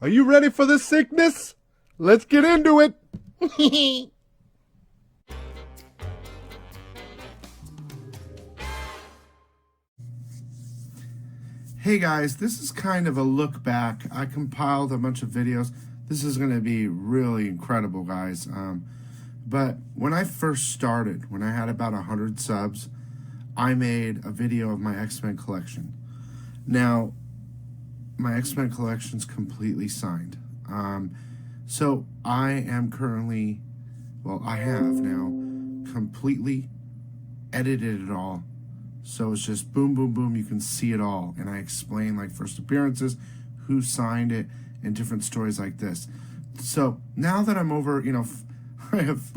Are you ready for the sickness? Let's get into it. Hey guys, this is kind of a look back. I compiled a bunch of videos. This is going to be really incredible, guys. But when I first started, when I had about 100 subs, I made a video of my X-Men collection. Now, my X-Men collection's completely signed. So I am currently, well, I have now completely edited it all. So it's just boom, boom, boom. You can see it all. And I explain like first appearances, who signed it, and different stories like this. So now that I'm over, I have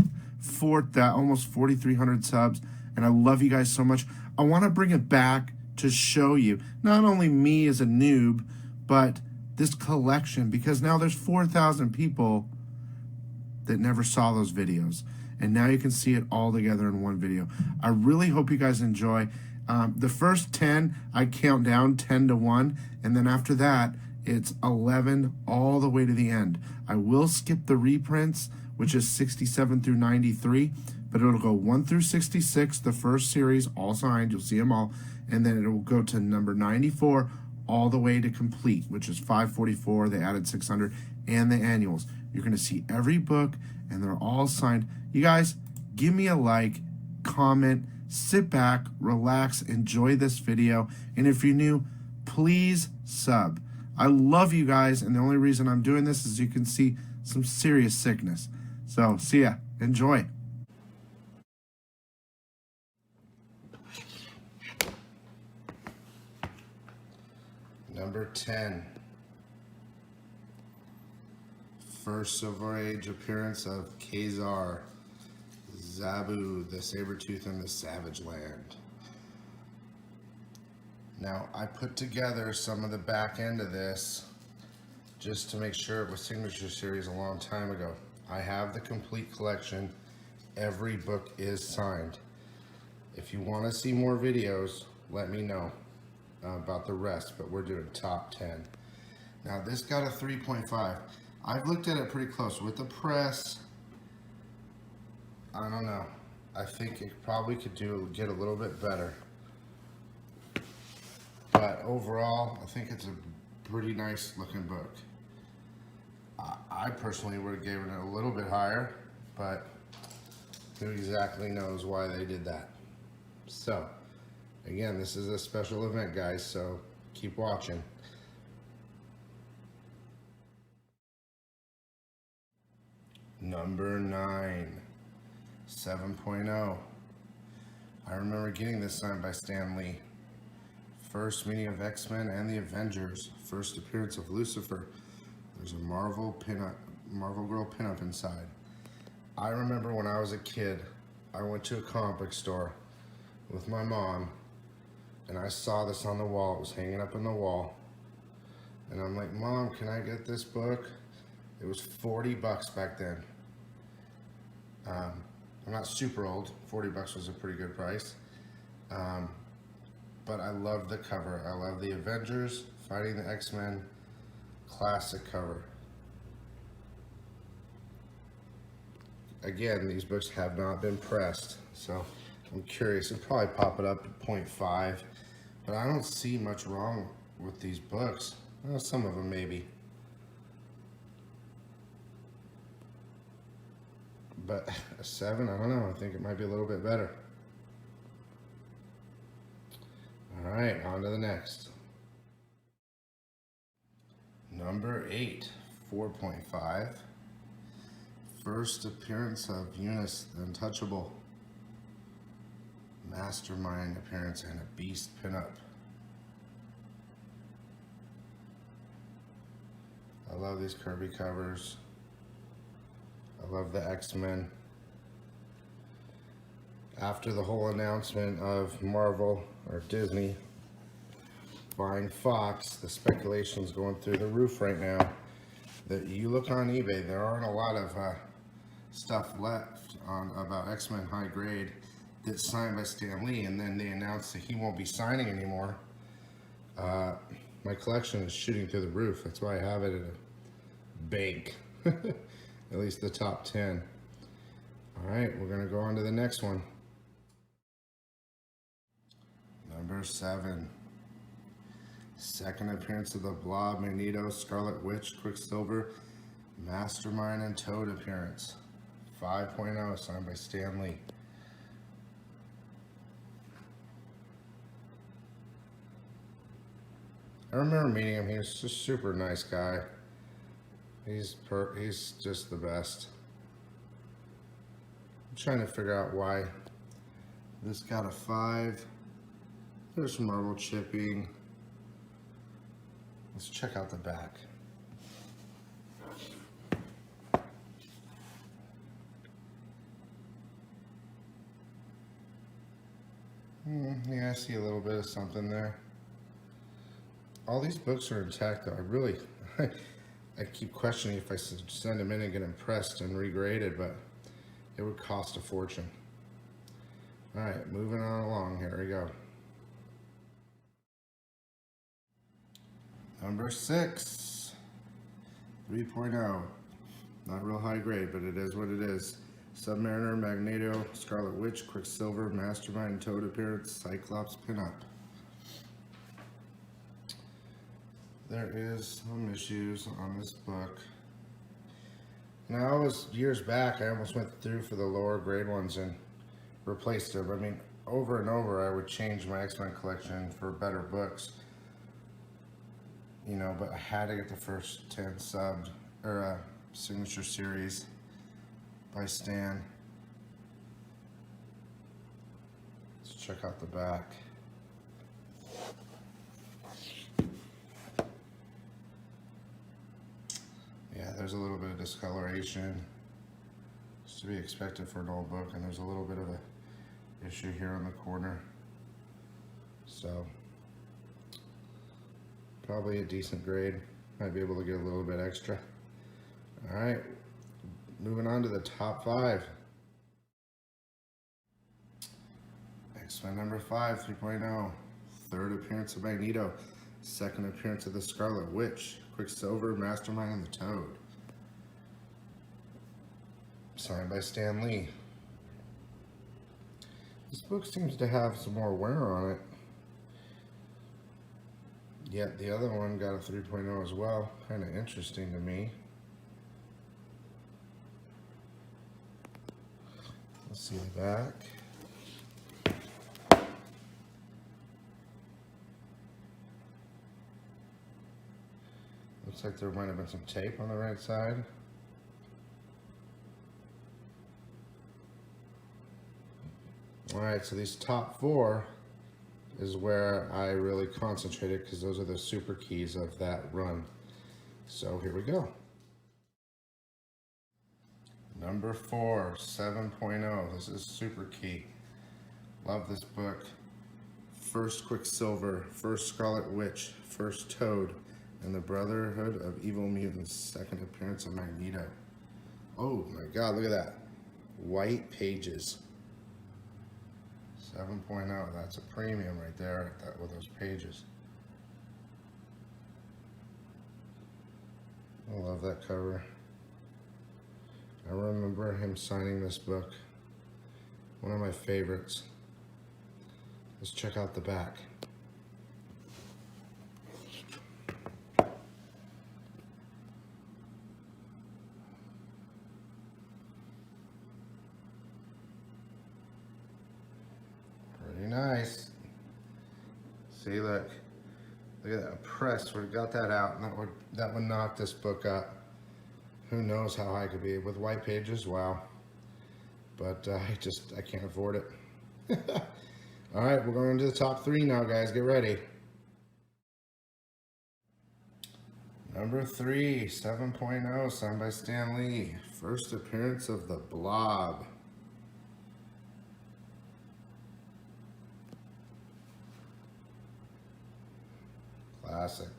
almost 4,300 subs, and I love you guys so much. I want to bring it back to show you not only me as a noob, but this collection, because now there's 4,000 people that never saw those videos. And now you can see it all together in one video. I really hope you guys enjoy. The first 10, I count down 10 to 1. And then after that, it's 11 all the way to the end. I will skip the reprints, which is 67 through 93. But it'll go 1 through 66, the first series, all signed. You'll see them all. And then it will go to number 94 all the way to complete, which is 544. They added 600 and the annuals. You're going to see every book, and they're all signed. You guys, give me a like, comment, sit back, relax, enjoy this video. And if you're new, please sub. I love you guys, and the only reason I'm doing this is you can see some serious sickness. So, see ya. Enjoy. Number 10. First Silver Age appearance of Khazar, Zabu, the Sabretooth, and the Savage Land. Now, I put together some of the back end of this just to make sure it was Signature Series a long time ago. I have the complete collection. Every book is signed. If you want to see more videos, let me know about the rest, but we're doing top 10. Now, this got a 3.5. I've looked at it pretty close. With the press, I don't know. I think it probably could get a little bit better. But overall, I think it's a pretty nice looking book. I personally would have given it a little bit higher, but who exactly knows why they did that. So, again, this is a special event, guys, so keep watching. Number 9, 7.0. I remember getting this signed by Stan Lee. First meeting of X-Men and the Avengers. First appearance of Lucifer. There's a Marvel Girl pinup inside. I remember when I was a kid, I went to a comic book store with my mom, and I saw this on the wall. It was hanging up on the wall. And I'm like, Mom, can I get this book? It was 40 bucks back then. I'm not super old. 40 bucks was a pretty good price. But I love the cover. I love the Avengers fighting the X-Men classic cover. Again, these books have not been pressed, so I'm curious. It'll probably pop it up at 0.5, but I don't see much wrong with these books. Well, some of them maybe. But a 7, I don't know. I think it might be a little bit better. All right, on to the next. Number 8, 4.5. First appearance of Eunice the Untouchable. Mastermind appearance and a Beast pinup. I love these Kirby covers. I love the X-Men. After the whole announcement of Marvel or Disney buying Fox, the speculation's going through the roof right now. That you look on eBay, there aren't a lot of stuff left on about X-Men High Grade that's signed by Stan Lee, and then they announced that he won't be signing anymore. My collection is shooting through the roof. That's why I have it at bank. At least the top 10. All right, we're gonna go on to the next one. Number 7. Second appearance of the Blob, Magneto, Scarlet Witch, Quicksilver, Mastermind, and Toad appearance. 5.0, signed by Stan Lee. I remember meeting him. He was just a super nice guy. He's just the best. I'm trying to figure out why this got a 5. There's some marble chipping. Let's check out the back. Yeah, I see a little bit of something there. All these books are intact though. I keep questioning if I should send them in and get them pressed and regraded, but it would cost a fortune. All right, moving on along. Here we go. Number 6, 3.0. Not real high grade, but it is what it is. Submariner, Magneto, Scarlet Witch, Quicksilver, Mastermind, Toad appearance, Cyclops pinup. There is some issues on this book. Now, years back, I almost went through for the lower grade ones and replaced them. I mean, over and over, I would change my X-Men collection for better books. You know, but I had to get the first 10 subbed, or signature series by Stan. Let's check out the back. Yeah, there's a little bit of discoloration. It's to be expected for an old book, and there's a little bit of a issue here on the corner. So, probably a decent grade. Might be able to get a little bit extra. All right, moving on to the top 5. X-Men number 5, 3.0. Third appearance of Magneto. Second appearance of the Scarlet Witch, Quicksilver, Mastermind, and the Toad. Signed by Stan Lee. This book seems to have some more wear on it. Yet the other one got a 3.0 as well. Kind of interesting to me. Let's see the back. Looks like there might have been some tape on the right side. Alright, so these top 4 is where I really concentrated because those are the super keys of that run. So here we go. Number 4, 7.0. This is super key. Love this book. First Quicksilver, first Scarlet Witch, first Toad, and the Brotherhood of Evil Mutants. Second appearance of Magneto. Oh my God, look at that. White pages. 7.0, that's a premium right there with those pages. I love that cover. I remember him signing this book. One of my favorites. Let's check out the back. Nice. See, look at that press. We got that out, and that would knock this book up. Who knows how high it could be with white pages? Wow. But I can't afford it. All right, we're going to the top 3 now, guys. Get ready. Number 3, 7.0, signed by Stan Lee. First appearance of the Blob. Classic.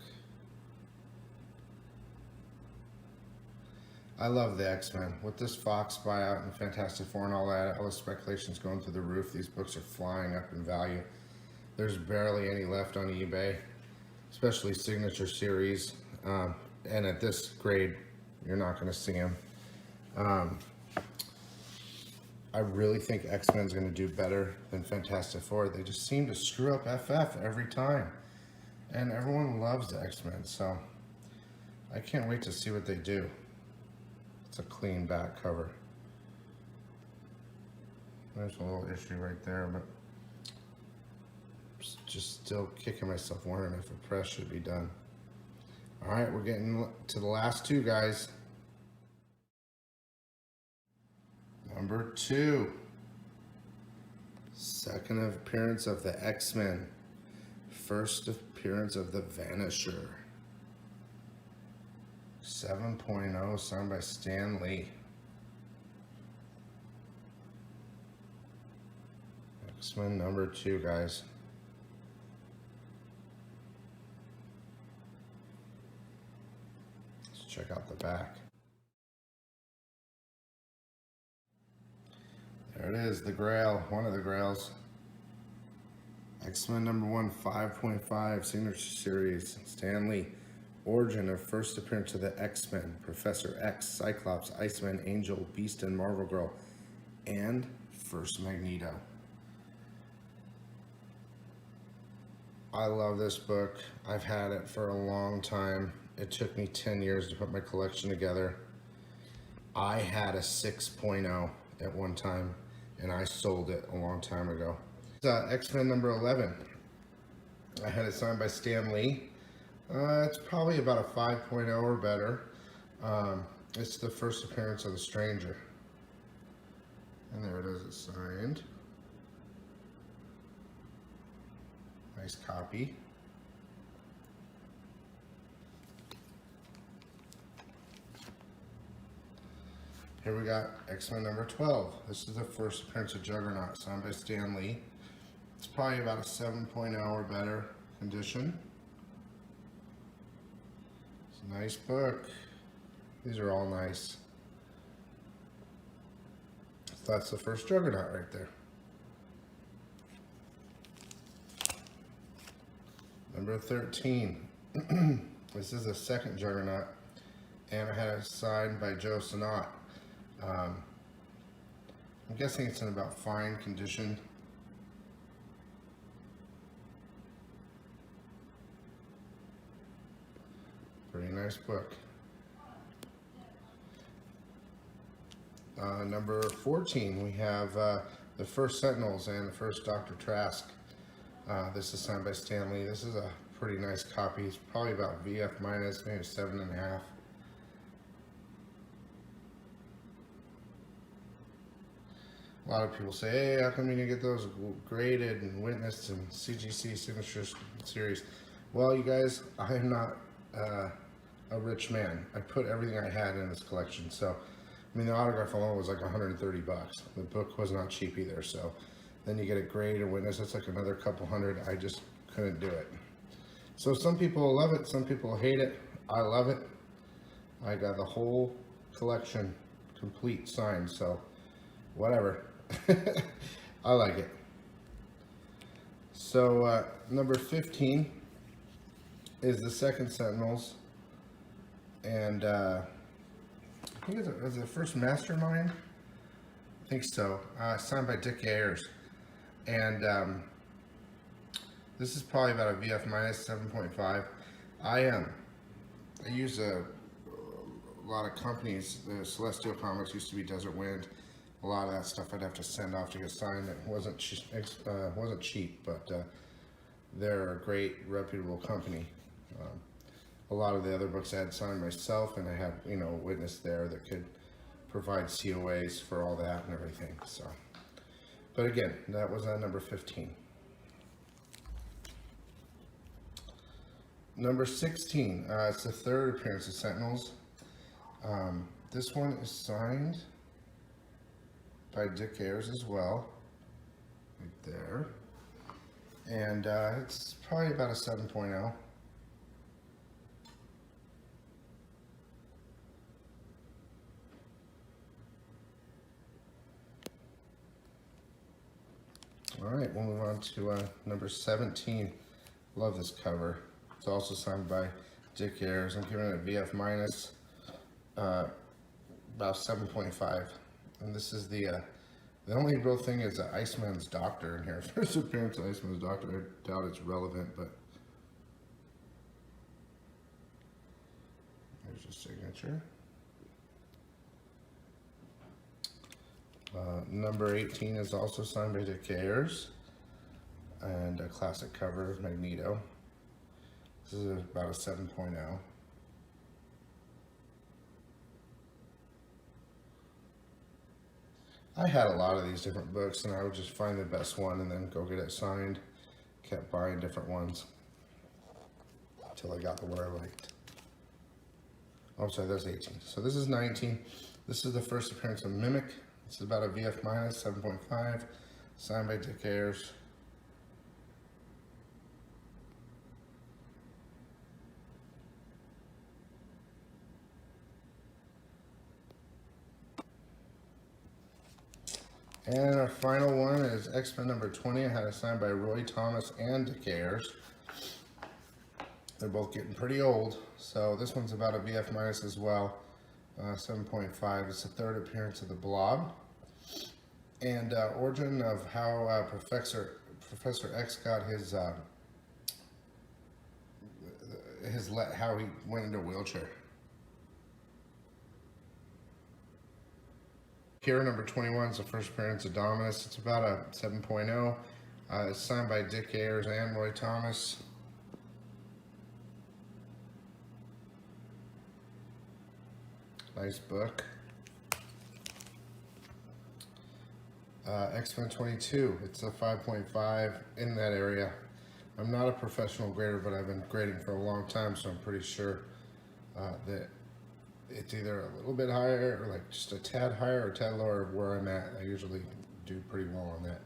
I love the X-Men. With this Fox buyout and Fantastic Four and all that, all the speculation's going through the roof. These books are flying up in value. There's barely any left on eBay, especially signature series. And at this grade, You're not going to see him. I really think X-Men's going to do better than Fantastic Four. They just seem to screw up FF every time. And everyone loves the X-Men, so I can't wait to see what they do. It's a clean back cover. There's a little issue right there, but just still kicking myself wondering if a press should be done. All right, we're getting to the last two, guys. Number 2, second appearance of the X-Men, first appearance of the Vanisher. 7.0, signed by Stan Lee. X-Men number 2, guys. Let's check out the back. There it is, the Grail, one of the Grails. X-Men number 1, 5.5, signature series, Stan Lee. Origin of first appearance of the X-Men, Professor X, Cyclops, Iceman, Angel, Beast, and Marvel Girl, and first Magneto. I love this book. I've had it for a long time. It took me 10 years to put my collection together. I had a 6.0 at one time, and I sold it a long time ago. X-Men number 11. I had it signed by Stan Lee. It's probably about a 5.0 or better. It's the first appearance of the Stranger. And there it is, it's signed. Nice copy. Here we got X-Men number 12. This is the first appearance of Juggernaut, signed by Stan Lee. It's probably about a 7.0 or better condition. It's a nice book. These are all nice. So that's the first Juggernaut right there. Number 13. This is the second Juggernaut, and I had it signed by Joe Sinnott. I'm guessing it's in about fine condition. Pretty nice book. Number 14, we have the first Sentinels and the first Dr. Trask. This is signed by Stan Lee. This is a pretty nice copy. It's probably about VF minus, maybe 7.5. A lot of people say, hey, how come you didn't get those graded and witnessed and CGC signature series? Well, you guys, I am not a rich man. I put everything I had in this collection. So, I mean, the autograph alone was like 130 bucks. The book was not cheap either. So, then you get a grade and witness. It's like another couple hundred. I just couldn't do it. So, some people love it. Some people hate it. I love it. I got the whole collection complete signed. So, whatever. I like it. So number 15 is the second Sentinels, and I think it's the first Mastermind. I think so. Signed by Dick Ayers, and this is probably about a VF minus 7.5. I use a lot of companies. The Celestial Comics used to be Desert Wind. A lot of that stuff I'd have to send off to get signed. It wasn't cheap, but they're a great, reputable company. A lot of the other books I had signed myself, and I had, you know, a witness there that could provide COAs for all that and everything. So, but again, that was number 15. Number 16. It's the third appearance of Sentinels. This one is signed by Dick Ayers as well, right there, and it's probably about a 7.0. All right, we'll move on to number 17. Love this cover. It's also signed by Dick Ayers. I'm giving it a VF minus. about 7.5. And this is the only real thing is Iceman's Doctor in here. First appearance of Iceman's Doctor. I doubt it's relevant, but there's a signature. Number 18 is also signed by TSHIRTS, and a classic cover of Magneto. This is about a 7.0. I had a lot of these different books, and I would just find the best one and then go get it signed. Kept buying different ones until I got the one I liked. Oh, sorry, that's 18. So this is 19. This is the first appearance of Mimic. This is about a VF minus, 7.5, signed by TSHIRTS. And our final one is X-Men number 20. I had it signed by Roy Thomas and TSHIRTS. They're both getting pretty old, so this one's about a VF minus as well, 7.5. It's the third appearance of the Blob, and origin of how Professor X got how he went into a wheelchair. Here, number 21 is the first appearance of Dominus. It's about a 7.0. It's signed by TSHIRTS and Roy Thomas. Nice book. X-Men 22. It's a 5.5 in that area. I'm not a professional grader, but I've been grading for a long time, so I'm pretty sure that it's either a little bit higher or like just a tad higher or a tad lower of where I'm at. I usually do pretty well on that.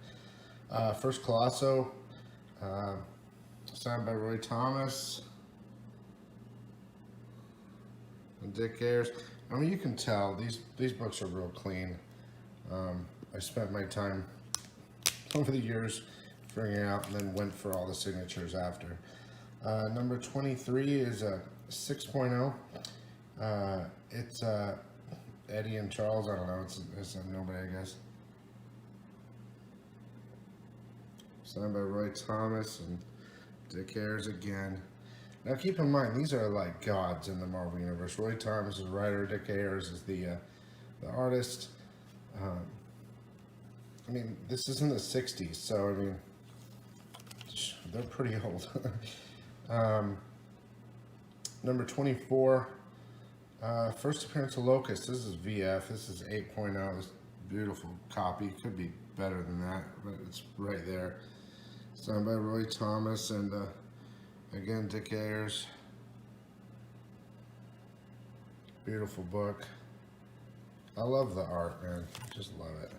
First Colosso, signed by Roy Thomas and TSHIRTS. I mean, you can tell these books are real clean. I spent my time over the years figuring out and then went for all the signatures after. Number 23 is a 6.0. It's Eddie and Charles. I don't know. It's a nobody, I guess. Signed by Roy Thomas and TSHIRTS again. Now keep in mind, these are like gods in the Marvel Universe. Roy Thomas is the writer, TSHIRTS is the artist. I mean, this is in the 60s, so I mean, they're pretty old. Number 24, first appearance of Locust. This is VF. This is 8.0. This beautiful copy. Could be better than that, but it's right there. Signed by Roy Thomas and again TSHIRTS. Beautiful book. I love the art, man. Just love it.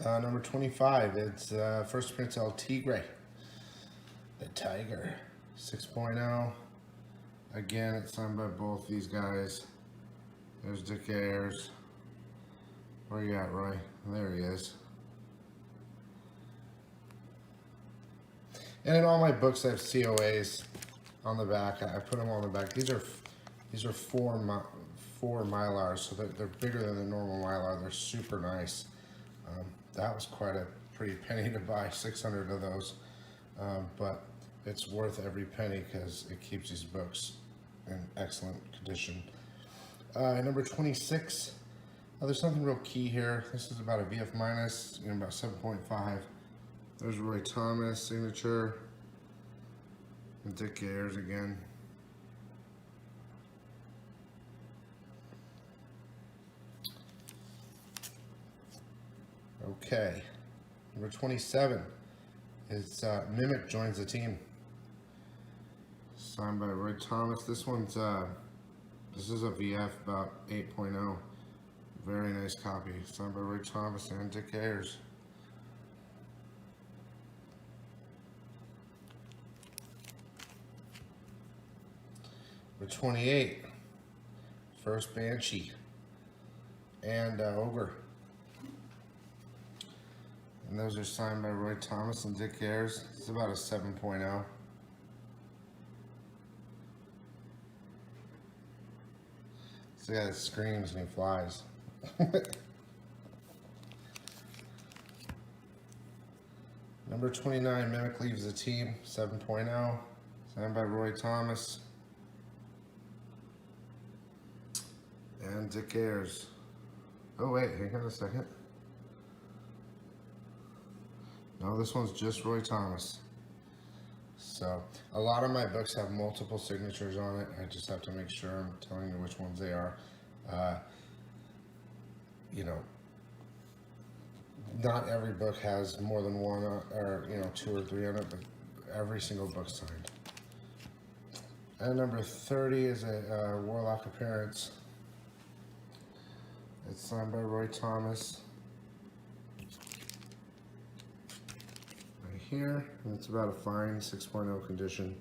Number 25, it's first appearance El Tigre, the Tiger, 6.0. Again, it's signed by both these guys. There's TSHIRTS. Where you at, Roy? There he is. And in all my books, I have COAs on the back. I put them on the back. These are four Mylars, so they're bigger than the normal Mylar. They're super nice. That was quite a pretty penny to buy, 600 of those, but it's worth every penny because it keeps these books in excellent condition. Number 26, there's something real key here. This is about a VF minus, about 7.5. There's Roy Thomas signature and TSHIRTS again. Okay, number 27 is Mimic joins the team. Signed by Roy Thomas. This is a VF about 8.0. Very nice copy. Signed by Roy Thomas and TSHIRTS. Number 28, first Banshee and Ogre. And those are signed by Roy Thomas and TSHIRTS. It's about a 7.0. This guy that screams and he flies. Number 29, Mimic leaves the team, 7.0. Signed by Roy Thomas. And Dick Ayers. Oh wait, hang on a second. No, this one's just Roy Thomas. So, a lot of my books have multiple signatures on it. I just have to make sure I'm telling you which ones they are. You know, not every book has more than one, or, you know, 2 or 3 on it, but every single book signed. And number 30 is a Warlock appearance. It's signed by Roy Thomas. Right here, and it's about a fine 6.0 condition.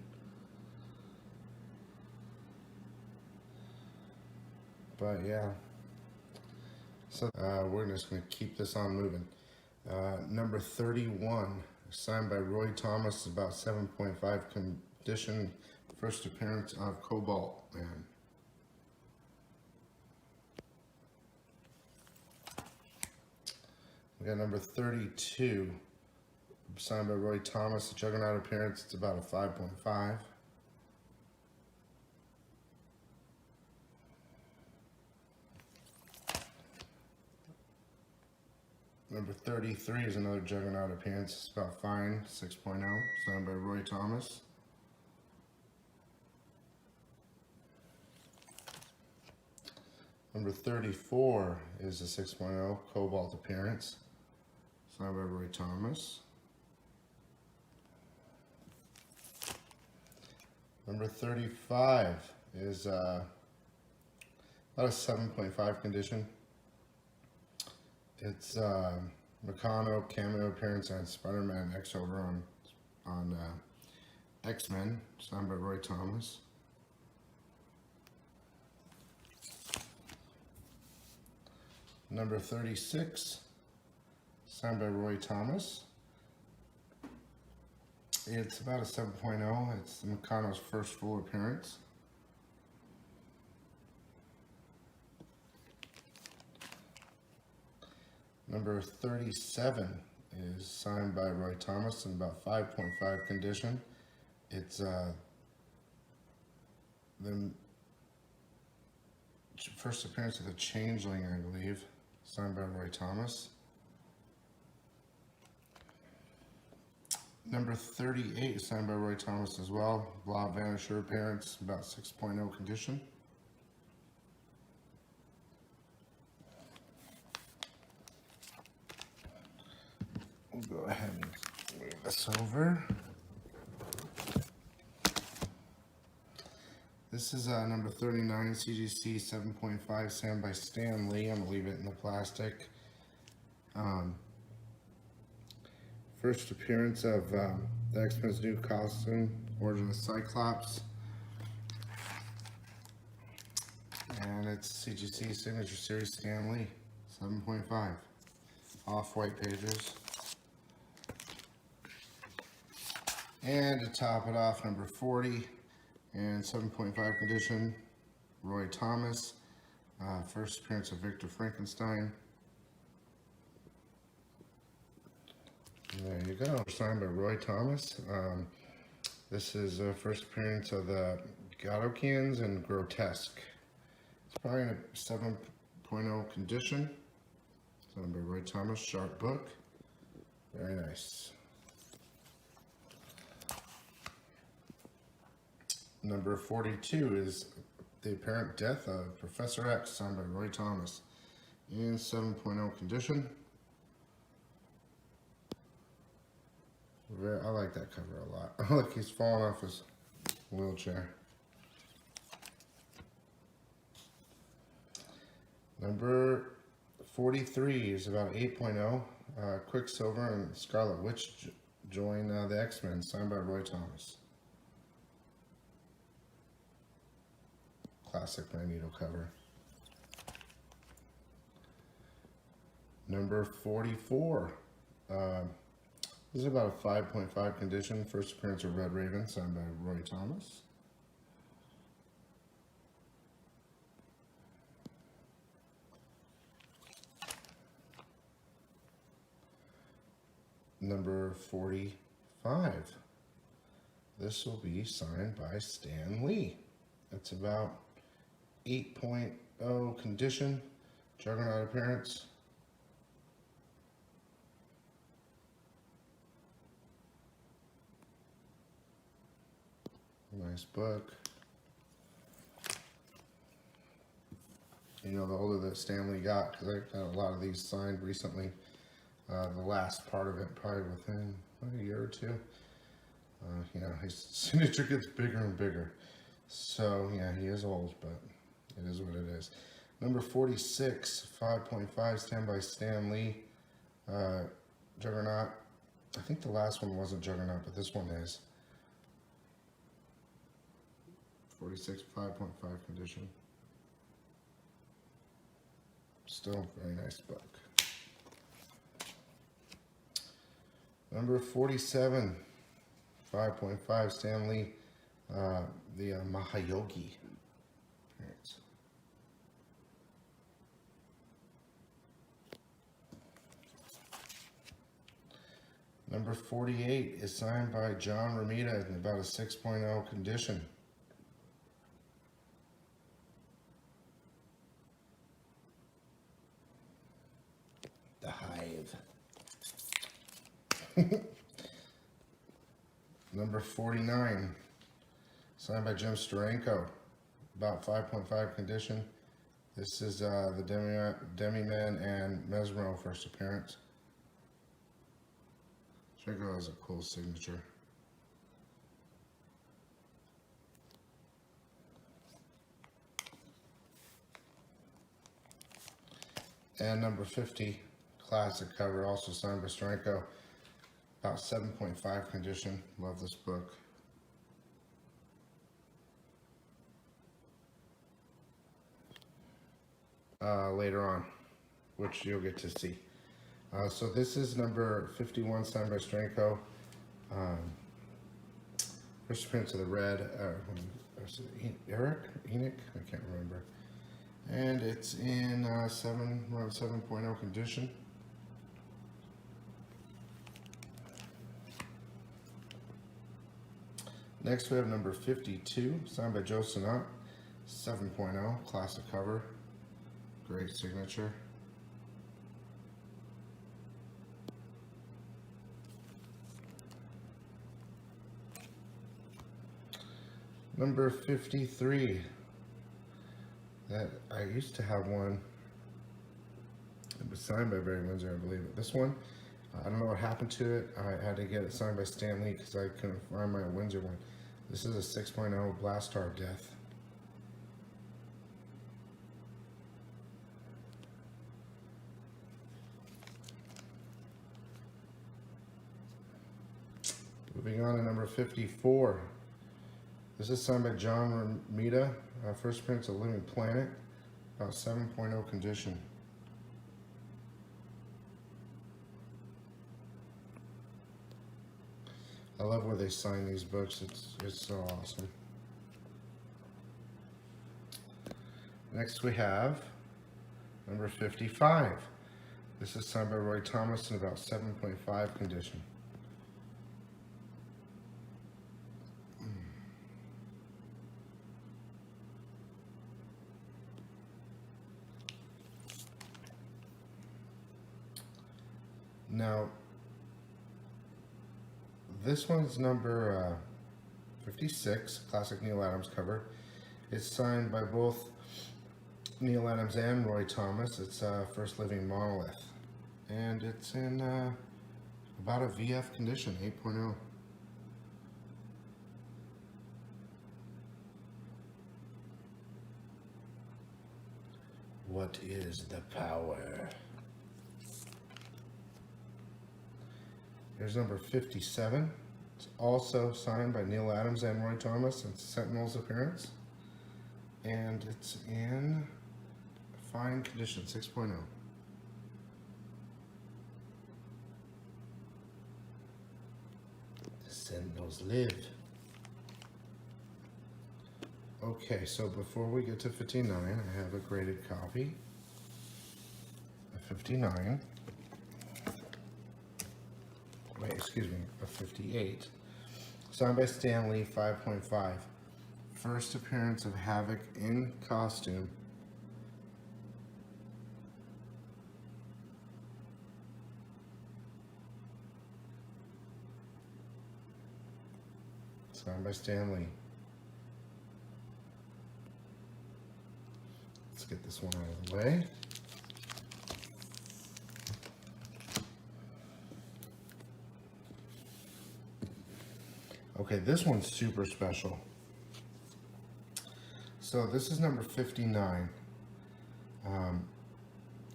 But yeah, so we're just going to keep this on moving. Number 31, signed by Roy Thomas, about 7.5 condition, first appearance of Cobalt Man. We got number 32, signed by Roy Thomas, a Juggernaut appearance, it's about a 5.5. Number 33 is another Juggernaut appearance, it's about fine, 6.0, signed by Roy Thomas. Number 34 is a 6.0 Cobalt appearance, signed by Roy Thomas. Number 35 is about a 7.5 condition. It's Meccano cameo appearance and Spider-Man X over on X-Men, signed by Roy Thomas. Number 36, signed by Roy Thomas. It's about a 7.0. It's Meccano's first full appearance. Number 37 is signed by Roy Thomas in about 5.5 condition. It's the first appearance of the Changeling, I believe, signed by Roy Thomas. Number 38 is signed by Roy Thomas as well. Blob Vanisher appearance, about 6.0 condition. We'll go ahead and move this over. This is number 39, CGC 7.5, signed by Stan Lee. I'm going to leave it in the plastic. First appearance of the X-Men's new costume, Origin of the Cyclops. And it's CGC Signature Series Stan Lee, 7.5. Off-white pages. And to top it off, number 40 and 7.5 condition, Roy Thomas. First appearance of Victor Frankenstein. There you go, signed by Roy Thomas. This is the first appearance of the Godokians and Grotesque. It's probably in a 7.0 condition. Signed by Roy Thomas, sharp book. Very nice. Number 42 is The Apparent Death of Professor X, signed by Roy Thomas, in 7.0 condition. I like that cover a lot. Look, he's falling off his wheelchair. Number 43 is about 8.0. Quicksilver and Scarlet Witch join the X-Men, signed by Roy Thomas. Classic Magneto cover. Number 44. This is about a 5.5 condition. First appearance of Red Raven, signed by Roy Thomas. number 45. This will be signed by Stan Lee. It's about 8.0 condition, juggernaut appearance. Nice book. You know, the older that Stan Lee got, because I got a lot of these signed recently. The last part of it, probably within a year or two. You know, his signature gets bigger and bigger. So, yeah, he is old, but it is what it is. Number 46, 5.5, stand by Stan Lee. Juggernaut. I think the last one wasn't Juggernaut, but this one is. 46, 5.5 condition. Still a very nice book. Number 47, 5.5, Stan Lee, the Mahayogi. Right. Number 48 is signed by John Romita in about a 6.0 condition. The Hive. Number 49, signed by Jim Steranko, about 5.5 condition. This is the Demi-Man and Mesmero first appearance. Steranko has a cool signature. And number 50, classic cover, also signed by Steranko. About 7.5 condition. Love this book. Later on, which you'll get to see. So this is number 51, signed by Steranko. First appearance of the red. Enoch? I can't remember. And it's in around 7.0 condition. Next we have number 52, signed by Joe Sinat, 7.0, classic cover, great signature. Number 53, that I used to have one, it was signed by Barry Windsor, I believe. This one, I don't know what happened to it. I had to get it signed by Stan Lee because I couldn't find my Windsor one. This is a 6.0 Blastar of Death. Moving on to number 54. This is signed by John Romita, first appearance of Living Planet, about 7.0 condition. I love where they sign these books. It's so awesome. Next we have number 55. This is signed by Roy Thomas in about 7.5 condition. Now, this one's number 56, classic Neal Adams cover. It's signed by both Neal Adams and Roy Thomas. It's First Living Monolith. And it's in about a VF condition, 8.0. What is the power? Here's number 57. It's also signed by Neal Adams and Roy Thomas. It's Sentinel's appearance. And it's in fine condition, 6.0. The Sentinels live. Okay, so before we get to 59, I have a graded copy of 59. wait, excuse me, a 58. Signed by Stan Lee, 5.5. First appearance of Havoc in costume. Signed by Stan Lee. Let's get this one out of the way. Okay, this one's super special. So this is number 59.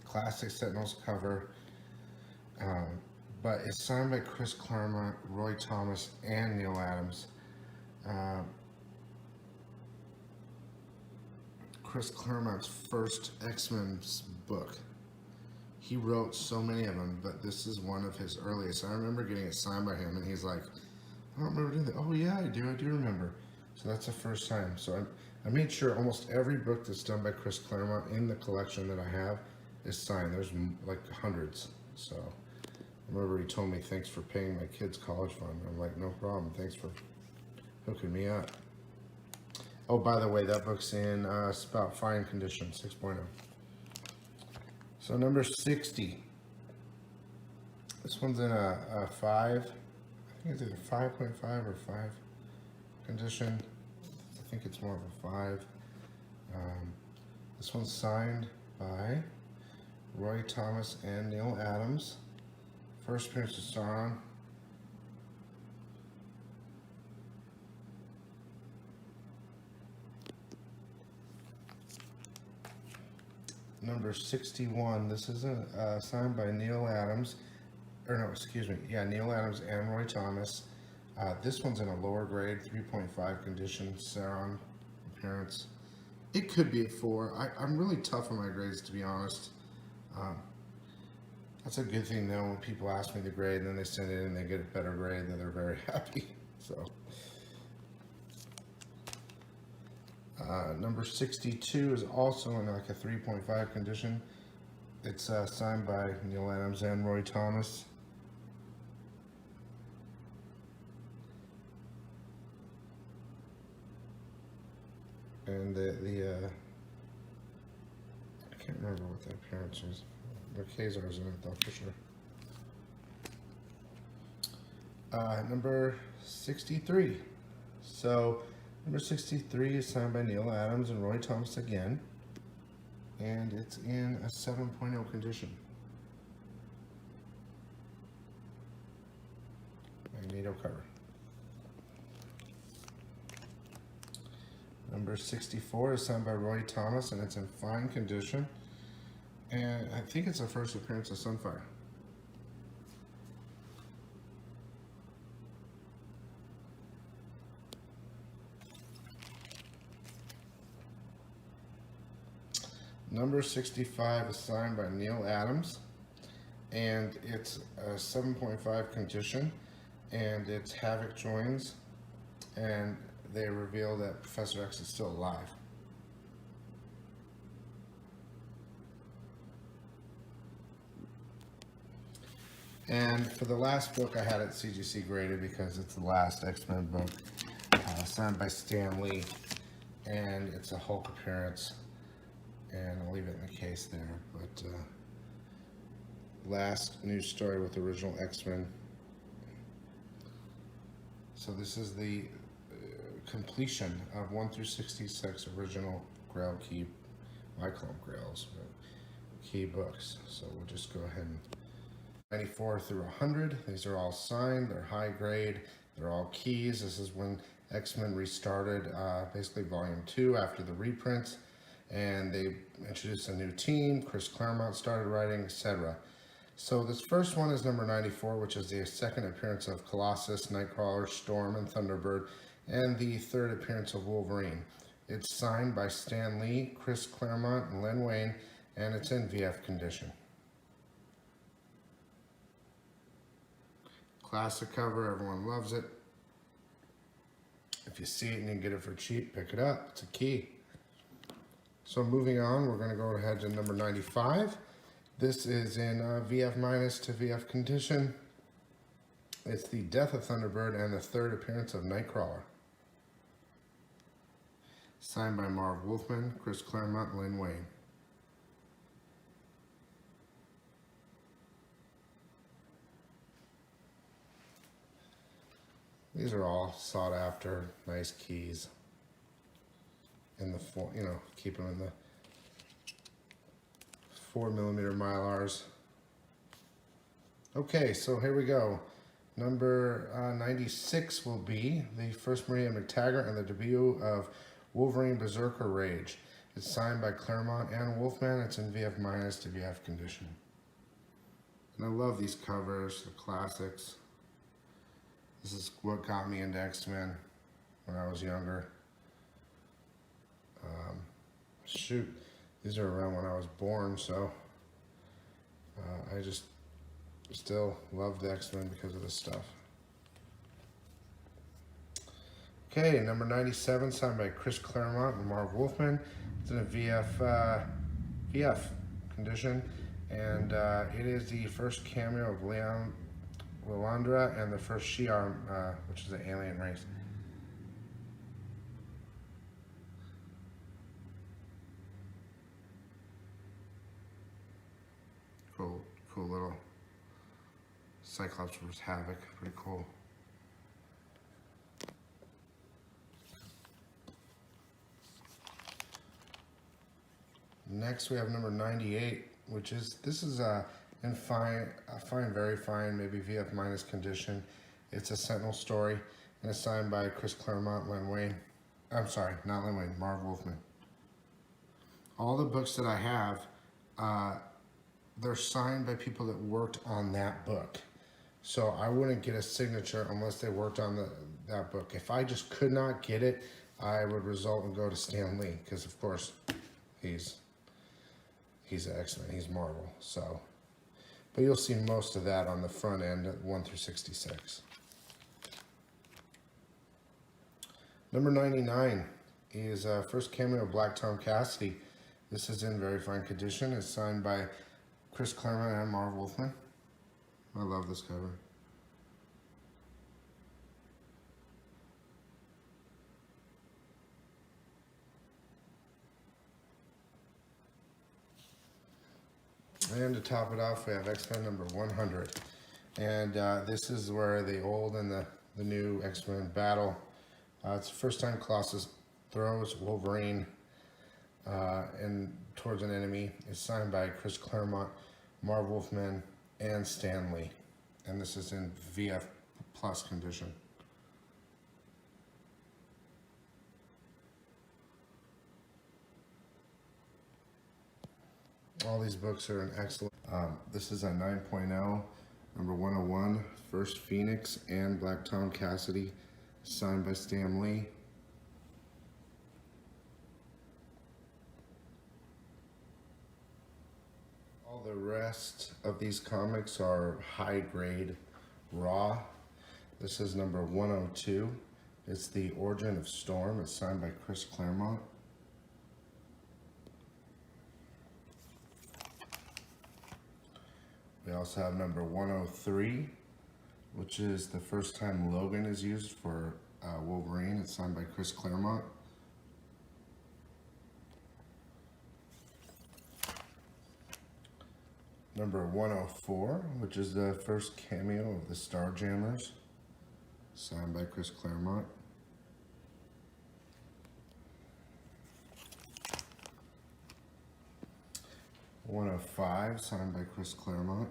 Classic Sentinels cover. But it's signed by Chris Claremont, Roy Thomas, and Neil Adams. Chris Claremont's first X-Men's book. He wrote so many of them, but this is one of his earliest. I remember getting it signed by him, and he's like, I don't remember doing that. Oh yeah, I do remember. So that's the first time. So I made sure almost every book that's done by Chris Claremont in the collection that I have is signed. There's like hundreds. So I remember he told me, thanks for paying my kids' college fund. I'm like, no problem. Thanks for hooking me up. Oh, by the way, that book's in about fine condition, 6.0. So number 60. This one's in a 5. I think it's either 5.5 or 5 condition. I think it's more of a 5. This one's signed by Roy Thomas and Neil Adams. First appearance of Sauron. Number 61. This is signed by Neil Adams. Or no, excuse me. Yeah, Neil Adams and Roy Thomas. This one's in a lower grade, 3.5 condition, Sauron appearance. It could be a 4. I'm really tough on my grades, to be honest. That's a good thing though, when people ask me the grade and then they send it in and they get a better grade, then they're very happy. So number 62 is also in like a 3.5 condition. It's signed by Neil Adams and Roy Thomas. And I can't remember what the appearance is. The Khazar's in it though, for sure. Number 63. So number 63 is signed by Neil Adams and Roy Thomas again. And it's in a 7.0 condition. Magneto cover. Number 64 is signed by Roy Thomas and it's in fine condition. And I think it's the first appearance of Sunfire. Number 65 is signed by Neil Adams, and it's a 7.5 condition, and it's Havoc joins, and they reveal that Professor X is still alive. And for the last book, I had it CGC graded because it's the last X-Men book, signed by Stan Lee, and it's a Hulk appearance. And I'll leave it in the case there, but last news story with the original X-Men. So this is the completion of 1 through 66 original Grail key, I call them Grails, but key books. So we'll just go ahead and 94 through 100. These are all signed, they're high grade, they're all keys. This is when X-Men restarted basically volume 2 after the reprints. And they introduced a new team, Chris Claremont started writing, etc. So this first one is number 94, which is the second appearance of Colossus, Nightcrawler, Storm, and Thunderbird, and the third appearance of Wolverine. It's signed by Stan Lee, Chris Claremont, and Len Wein, and it's in VF condition. Classic cover, everyone loves it. If you see it and you can get it for cheap, pick it up, it's a key. So moving on, we're going to go ahead to number 95. This is in VF minus to VF condition. It's the death of Thunderbird and the third appearance of Nightcrawler. Signed by Marv Wolfman, Chris Claremont, and Lynn Wayne. These are all sought after, nice keys. In the keep them in the 4mm Mylars. Okay, so here we go. Number 96 will be the first Maria McTaggart and the debut of Wolverine Berserker Rage. It's signed by Claremont and Wolfman. It's in VF- to VF condition. And I love these covers, the classics. This is what got me into X-Men when I was younger. Shoot, these are around when I was born, so I just still love the X-Men because of this stuff. Okay, number 97, signed by Chris Claremont and Marv Wolfman. It's in a VF condition, and it is the first cameo of Lilandra and the first Shi'ar, which is an alien race. Cool little Cyclops vs. Havoc, pretty cool. Next we have number 98, which is, this is in very fine, maybe VF- condition. It's a Sentinel story, and it's signed by Chris Claremont, Len Wayne. I'm sorry, not Len Wayne, Marv Wolfman. All the books that I have, they're signed by people that worked on that book. So I wouldn't get a signature unless they worked on that book. If I just could not get it, I would result and go to Stan Lee, because of course he's an X-Men, he's Marvel. So, but you'll see most of that on the front end at 1 through 66. Number 99 is first cameo of Black Tom Cassidy. This is in very fine condition. It's signed by Chris Claremont and Marv Wolfman. I love this cover. And to top it off, we have X-Men number 100. And this is where the old and the new X-Men battle. It's the first time Colossus throws Wolverine and towards an enemy. It's signed by Chris Claremont, Marv Wolfman, and Stan Lee. And this is in VF Plus condition. All these books are in excellent. This is a 9.0, number 101, First Phoenix and Black Tom Cassidy, signed by Stan Lee. All the rest of these comics are high grade, raw. This is number 102. It's The Origin of Storm. It's signed by Chris Claremont. We also have number 103, which is the first time Logan is used for Wolverine. It's signed by Chris Claremont. Number 104, which is the first cameo of the Starjammers, signed by Chris Claremont. #105, signed by Chris Claremont.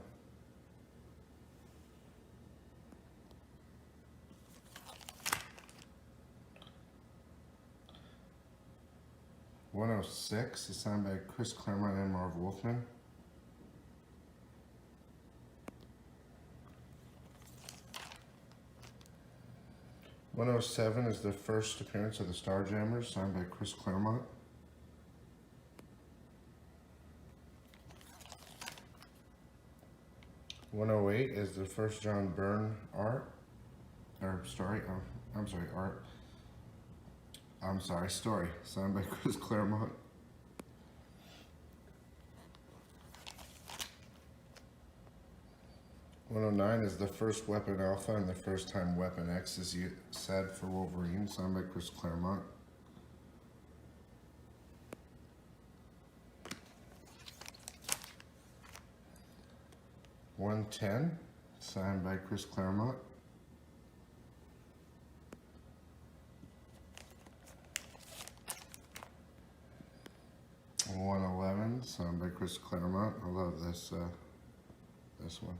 #106 is signed by Chris Claremont and Marv Wolfman. #107 is the first appearance of the Starjammers, signed by Chris Claremont. #108 is the first John Byrne art, or story, story, signed by Chris Claremont. 109 is the first Weapon Alpha and the first time Weapon X, as you said, for Wolverine, signed by Chris Claremont. $110, signed by Chris Claremont. $111, signed by Chris Claremont. I love this one.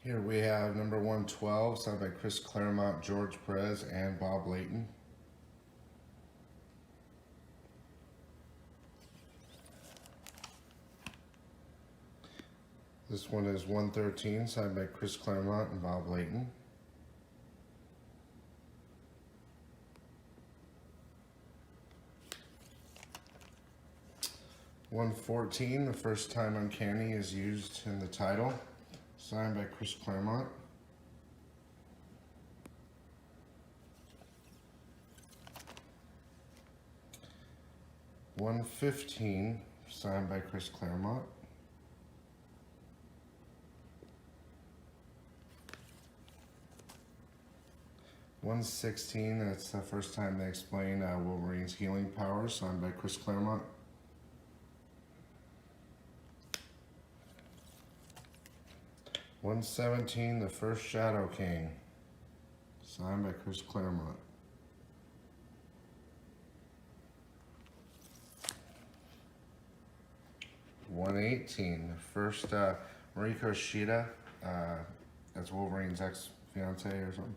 Here we have number 112, signed by Chris Claremont, George Perez, and Bob Layton. This one is 113, signed by Chris Claremont and Bob Layton. $114, the first time Uncanny is used in the title, signed by Chris Claremont. $115, signed by Chris Claremont. $116, that's the first time they explain Wolverine's healing powers, signed by Chris Claremont. $117, the first Shadow King, signed by Chris Claremont. $118, the first Mariko Shida, that's Wolverine's ex-fiance or something,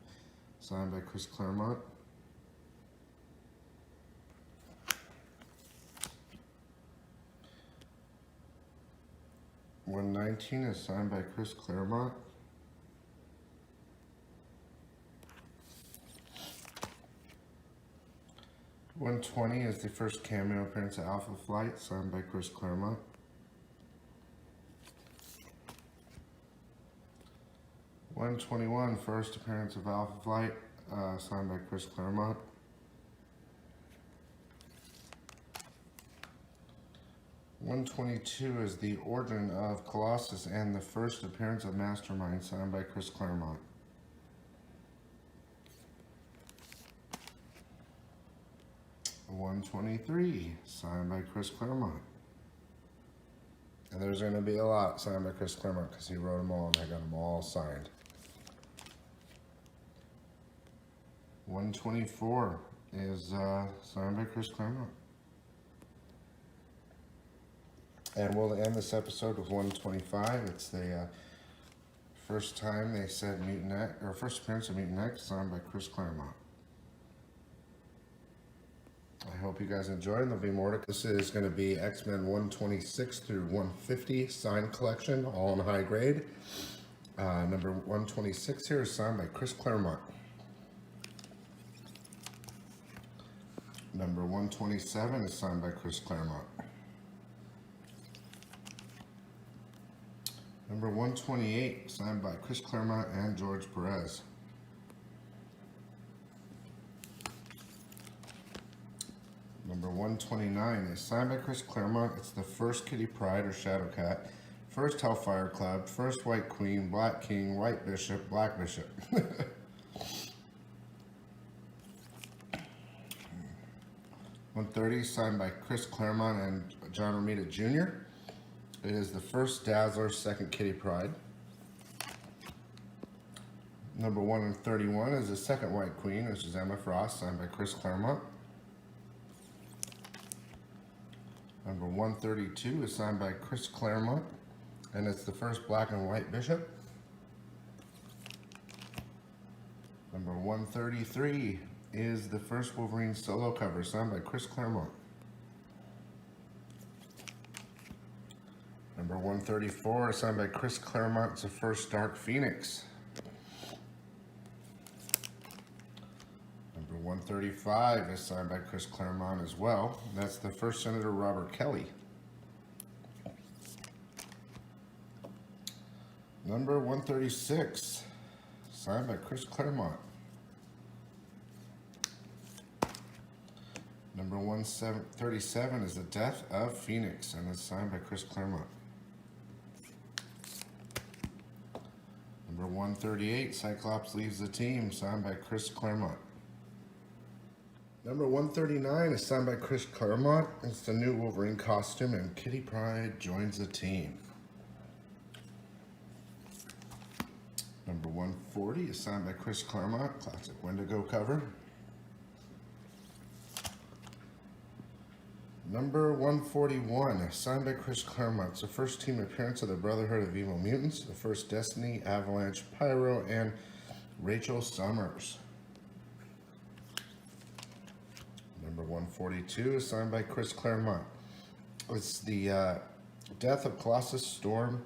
signed by Chris Claremont. $119 is signed by Chris Claremont. $120 is the first cameo appearance of Alpha Flight, signed by Chris Claremont. $121, first appearance of Alpha Flight, signed by Chris Claremont. $122 is the origin of Colossus and the first appearance of Mastermind, signed by Chris Claremont. $123, signed by Chris Claremont. And there's going to be a lot signed by Chris Claremont because he wrote them all and I got them all signed. $124 is signed by Chris Claremont. And we'll end this episode with $125. It's the first time they said Mutant X, or first appearance of Mutant X, signed by Chris Claremont. I hope you guys enjoyed, and there'll be more to. This is going to be X-Men 126 through 150 signed collection, all in high grade. Number 126 here is signed by Chris Claremont. Number 127 is signed by Chris Claremont. Number 128, signed by Chris Claremont and George Perez. Number 129 is signed by Chris Claremont. It's the first Kitty Pryde or Shadowcat, first Hellfire Club, first White Queen, Black King, White Bishop, Black Bishop. 130, signed by Chris Claremont and John Romita Jr. It is the first Dazzler, second Kitty Pryde. Number 131 is the second White Queen, which is Emma Frost, signed by Chris Claremont. Number 132 is signed by Chris Claremont, and it's the first Black and White Bishop. Number 133 is the first Wolverine solo cover, signed by Chris Claremont. Number 134 is signed by Chris Claremont. It's the first Dark Phoenix. Number 135 is signed by Chris Claremont as well. That's the first Senator Robert Kelly. Number 136, signed by Chris Claremont. Number 137 is The Death of Phoenix, and it's signed by Chris Claremont. 138, Cyclops leaves the team, signed by Chris Claremont. Number 139 is signed by Chris Claremont. It's the new Wolverine costume, and Kitty Pryde joins the team. Number 140 is signed by Chris Claremont, classic Wendigo cover. Number 141, signed by Chris Claremont. It's the first team appearance of the Brotherhood of Evil Mutants, the first Destiny, Avalanche, Pyro, and Rachel Summers. Number 142 is signed by Chris Claremont. It's the death of Colossus, Storm,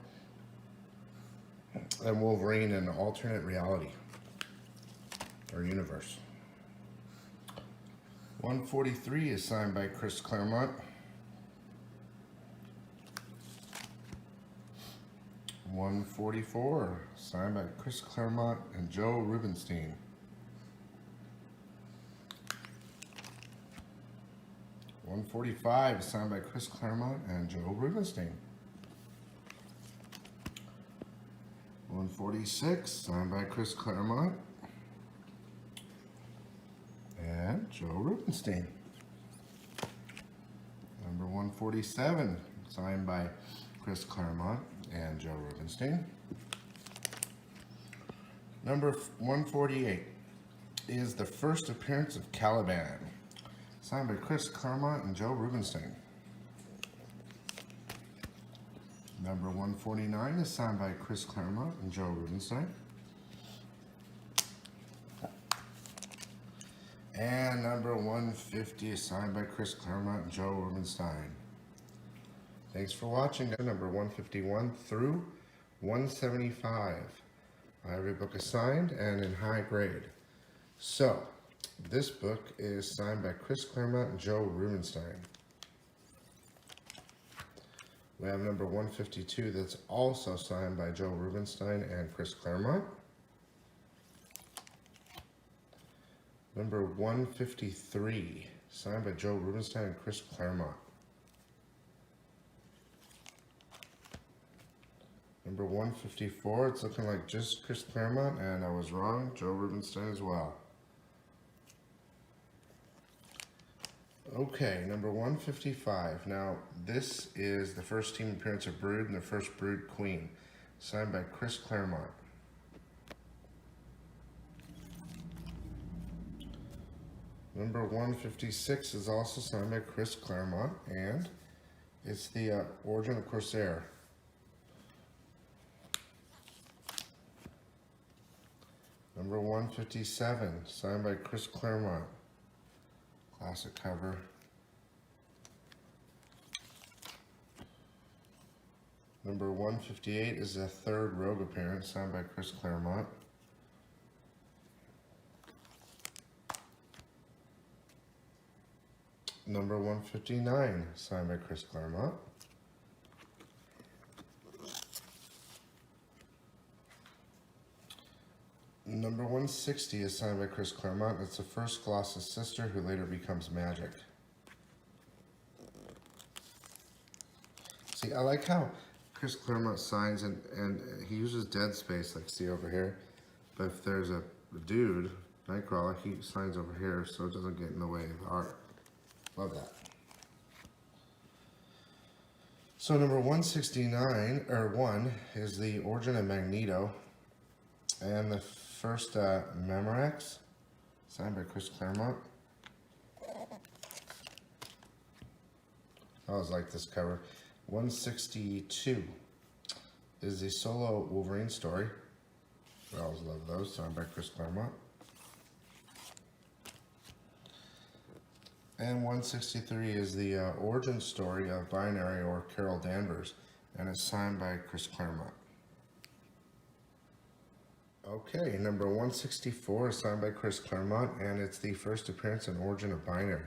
and Wolverine in an alternate reality or universe. 143 is signed by Chris Claremont. 144 signed by Chris Claremont and Joe Rubinstein. 145 is signed by Chris Claremont and Joe Rubinstein. 146 signed by Chris Claremont and Joe Rubinstein. Number 147 signed by Chris Claremont and Joe Rubinstein. Number 148 is the first appearance of Caliban, signed by Chris Claremont and Joe Rubinstein. Number 149 is signed by Chris Claremont and Joe Rubinstein. And number 150 is signed by Chris Claremont and Joe Rubinstein. Thanks for watching. Number 151 through 175. Every book is signed and in high grade. So, this book is signed by Chris Claremont and Joe Rubinstein. We have number 152 that's also signed by Joe Rubinstein and Chris Claremont. Number 153, signed by Joe Rubinstein and Chris Claremont. Number 154, it's looking like just Chris Claremont, and I was wrong, Joe Rubinstein as well. Okay, number 155. Now, this is the first team appearance of Brood and the first Brood Queen, signed by Chris Claremont. Number 156 is also signed by Chris Claremont, and it's the Origin of Corsair. Number 157, signed by Chris Claremont. Classic cover. Number 158 is the third Rogue appearance, signed by Chris Claremont. Number 159, signed by Chris Claremont. Number 160 is signed by Chris Claremont. It's the first Colossus sister who later becomes Magic. See, I like how Chris Claremont signs and he uses dead space, like see over here. But if there's a dude, Nightcrawler, he signs over here so it doesn't get in the way of the art. Love that. So number 169, or 1, is the Origin of Magneto. And the first Memorex, signed by Chris Claremont. I always like this cover. 162 is the solo Wolverine story. I always love those, signed by Chris Claremont. And 163 is the origin story of Binary or Carol Danvers, and it's signed by Chris Claremont. Okay, number 164 is signed by Chris Claremont, and it's the first appearance in Origin of Binary.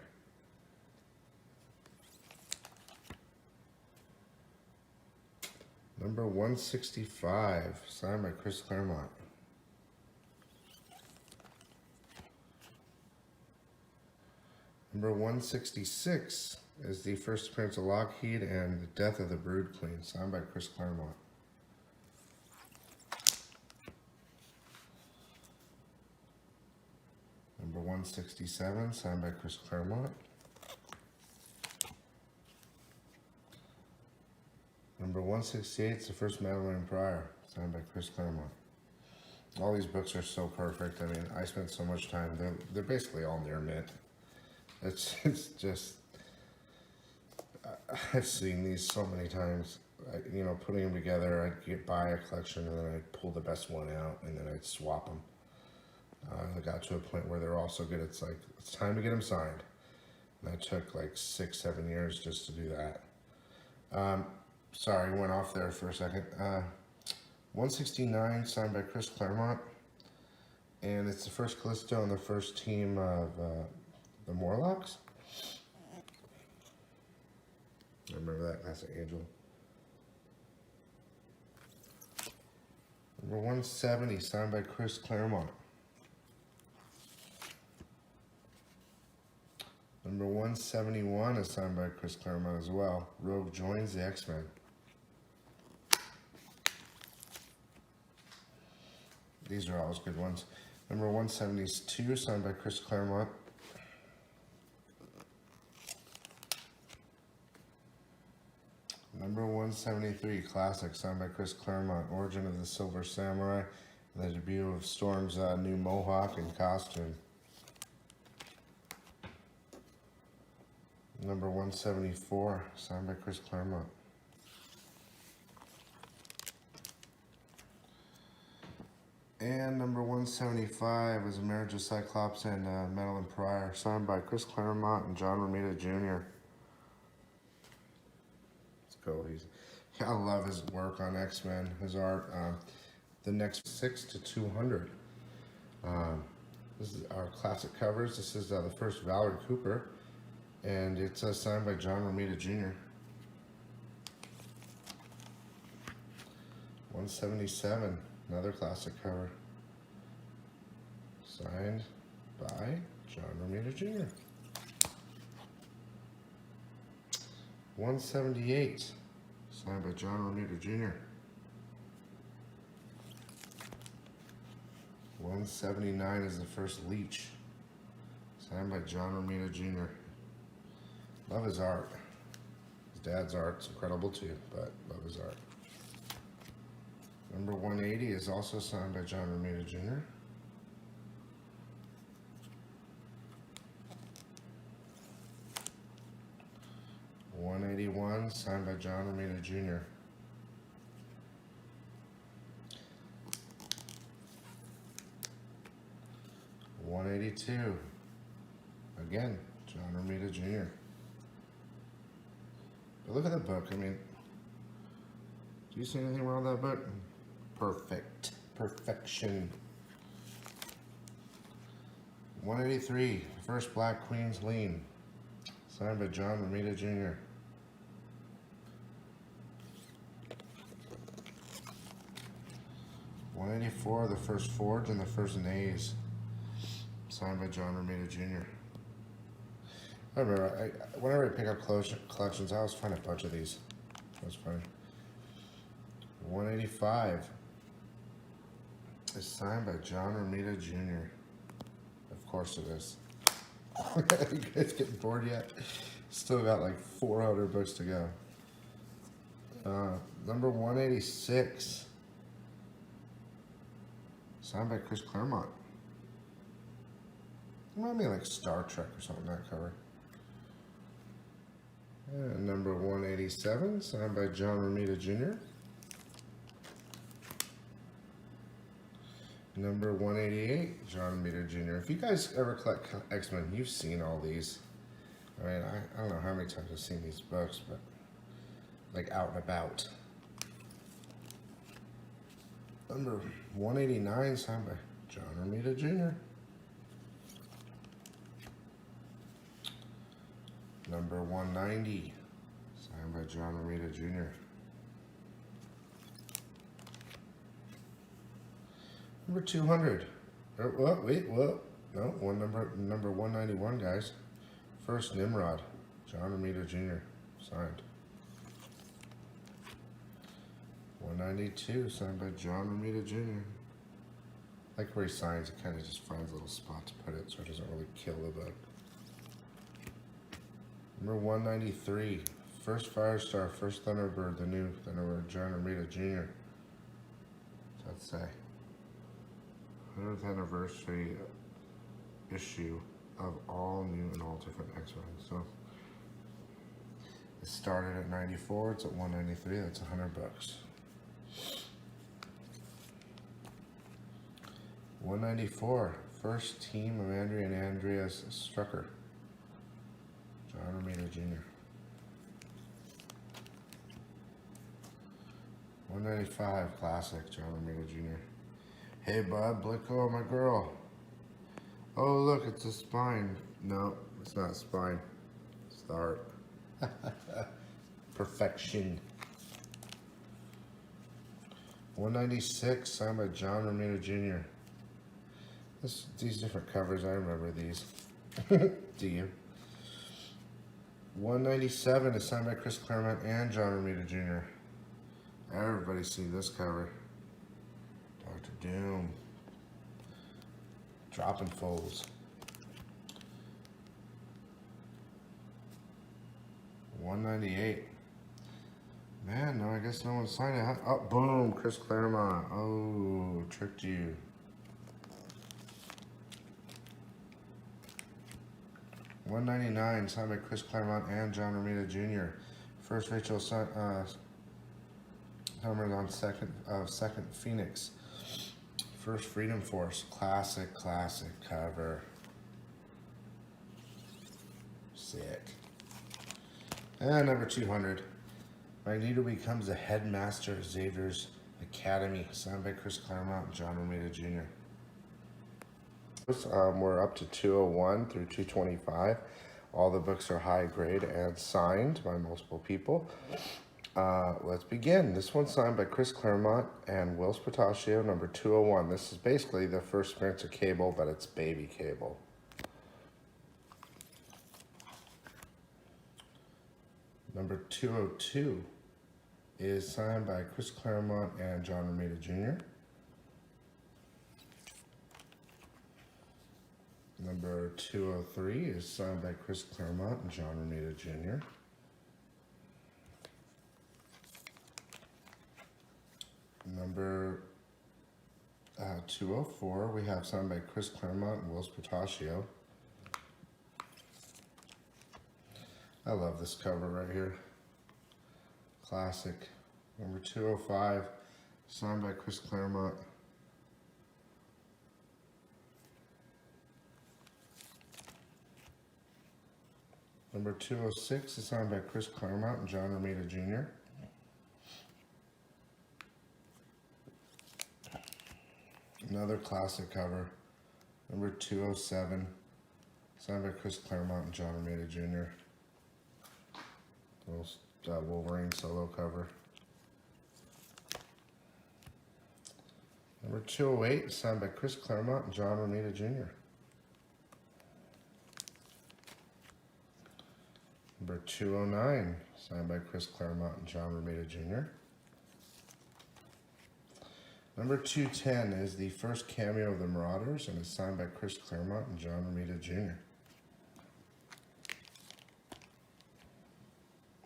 Number 165, signed by Chris Claremont. Number 166 is the first appearance of Lockheed and the Death of the Brood Queen, signed by Chris Claremont. 167, signed by Chris Claremont. Number 168 is the first Madeline Pryor, signed by Chris Claremont. All these books are so perfect. I mean, I spent so much time. They're basically all near mint. It's just, I've seen these so many times. You know, putting them together, I'd buy a collection and then I'd pull the best one out and then I'd swap them. I got to a point where they're all so good, it's like, it's time to get them signed. And that took like 6-7 years just to do that. Sorry, went off there for a second. 169, signed by Chris Claremont. And it's the first Callisto on the first team of the Morlocks. I remember that classic Angel. Number 170, signed by Chris Claremont. Number 171 is signed by Chris Claremont as well. Rogue joins the X-Men. These are always good ones. Number 172, signed by Chris Claremont. Number 173, classic, signed by Chris Claremont. Origin of the Silver Samurai. The debut of Storm's new mohawk and costume. Number 174, signed by Chris Claremont. And number 175 is A Marriage of Cyclops and Madeline Pryor, signed by Chris Claremont and John Romita Jr. Let's go. I love his work on X-Men, his art. The next 6 to 200. This is our classic covers. This is the first Valerie Cooper, and it's signed by John Romita Jr. 177. Another classic cover, signed by John Romita Jr. 178, signed by John Romita Jr. 179 is the first Leech, signed by John Romita Jr. Love his art. His dad's art's incredible too, but love his art. Number 180 is also signed by John Romita Jr. .181, signed by John Romita Jr. .182, again, John Romita Jr. But look at the book. I mean, do you see anything wrong with that book? Perfect. Perfection. 183, First Black Queen's Lean, signed by John Romita Jr. .184, The First Forge and the First Nays, signed by John Romita Jr. I remember, whenever I pick up collections, I always find a bunch of these. That's funny. 185 is signed by John Romita Jr. Of course it is. You guys getting bored yet? Still got like 400 books to go. Number 186, signed by Chris Claremont. Remind me of like Star Trek or something, that cover. And number 187, signed by John Romita Jr. Number 188, John Romita Jr. If you guys ever collect X-Men, you've seen all these. I mean, I don't know how many times I've seen these books, but like out and about. Number 189, signed by John Romita Jr. Number 190, signed by John Romita Jr. Number 200. Oh, wait, whoa. No, number 191, guys. First Nimrod, John Romita Jr. Signed. 192, signed by John Romita Jr. Like where he signs, it kind of just finds a little spot to put it so it doesn't really kill the book. Number 193, first Firestar, first Thunderbird, the new Thunderbird, John Romita Jr. What's that say? 100th anniversary issue of all new and all different X-Men. So it started at 94, it's at 193, that's $100. 194, first team of Andrea and Andreas Strucker, John Romita Jr. 195, classic, John Romita Jr. Hey bud, let go of my girl. Oh look, it's a spine. No, it's not a spine. It's the art. Perfection. 196, signed by John Romita Jr. These different covers, I remember these. Do you? 197 is signed by Chris Claremont and John Romita Jr. Everybody see this cover. Dr. Doom. Dropping foes. 198. Man, no, I guess no one signed it. Oh, boom, Chris Claremont. Oh, tricked you. 199, signed by Chris Claremont and John Romita Jr. First Rachel Summers on second Phoenix. First Freedom Force, classic cover. Sick. And number 200, Magneto becomes the headmaster of Xavier's Academy, signed by Chris Claremont and John Romita Jr. We're up to 201 through 225. All the books are high grade and signed by multiple people. Let's begin. This one's signed by Chris Claremont and Will Spataccio, number 201. This is basically the first appearance of Cable, but it's baby Cable. Number 202 is signed by Chris Claremont and John Romita Jr. Number 203 is signed by Chris Claremont and John Romita Jr. Number 204, we have signed by Chris Claremont and Will Spataccio. I love this cover right here. Classic. Number 205, signed by Chris Claremont. Number 206 is signed by Chris Claremont and John Romita Jr. Another classic cover. Number 207, signed by Chris Claremont and John Romita Jr. Little Wolverine solo cover. Number 208, signed by Chris Claremont and John Romita Jr. Number 209, signed by Chris Claremont and John Romita Jr. Number 210 is the first cameo of the Marauders and is signed by Chris Claremont and John Romita Jr.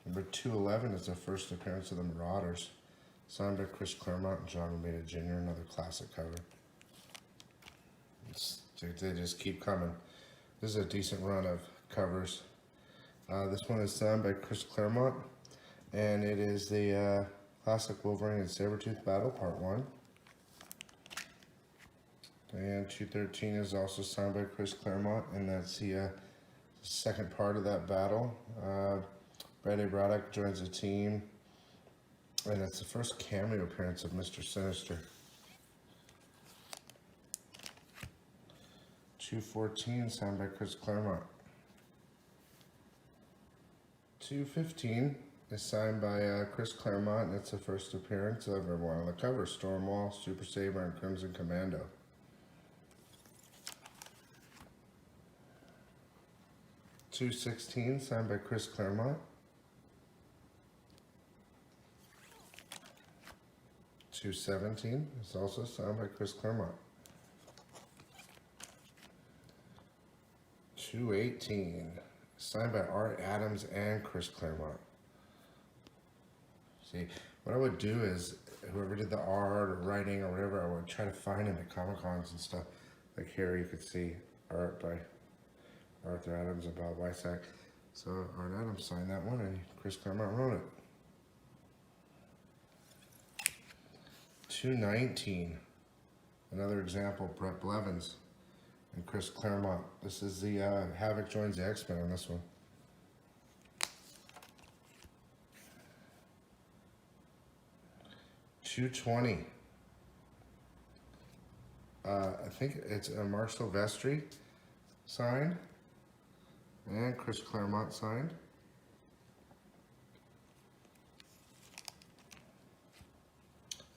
Number 211 is the first appearance of the Marauders, signed by Chris Claremont and John Romita Jr., another classic cover. They just keep coming. This is a decent run of covers. This one is signed by Chris Claremont, and it is the classic Wolverine and Sabretooth Battle, Part 1. And 213 is also signed by Chris Claremont, and that's the second part of that battle. Brady Braddock joins the team, and it's the first cameo appearance of Mr. Sinister. 214, signed by Chris Claremont. 215 is signed by Chris Claremont, and it's the first appearance of everyone on the cover: Stormwall, Super Saber, and Crimson Commando. 216, signed by Chris Claremont. 217 is also signed by Chris Claremont. 218, signed by Art Adams and Chris Claremont. See, what I would do is, whoever did the art or writing or whatever, I would try to find them at Comic-Cons and stuff. Like here you could see art by Arthur Adams and Bob Weissack. So Art Adams signed that one and Chris Claremont wrote it. 219, another example, Brett Blevins and Chris Claremont. This is the Havoc joins the X-Men on this one. $220. I think it's a Mark Silvestri signed and Chris Claremont signed.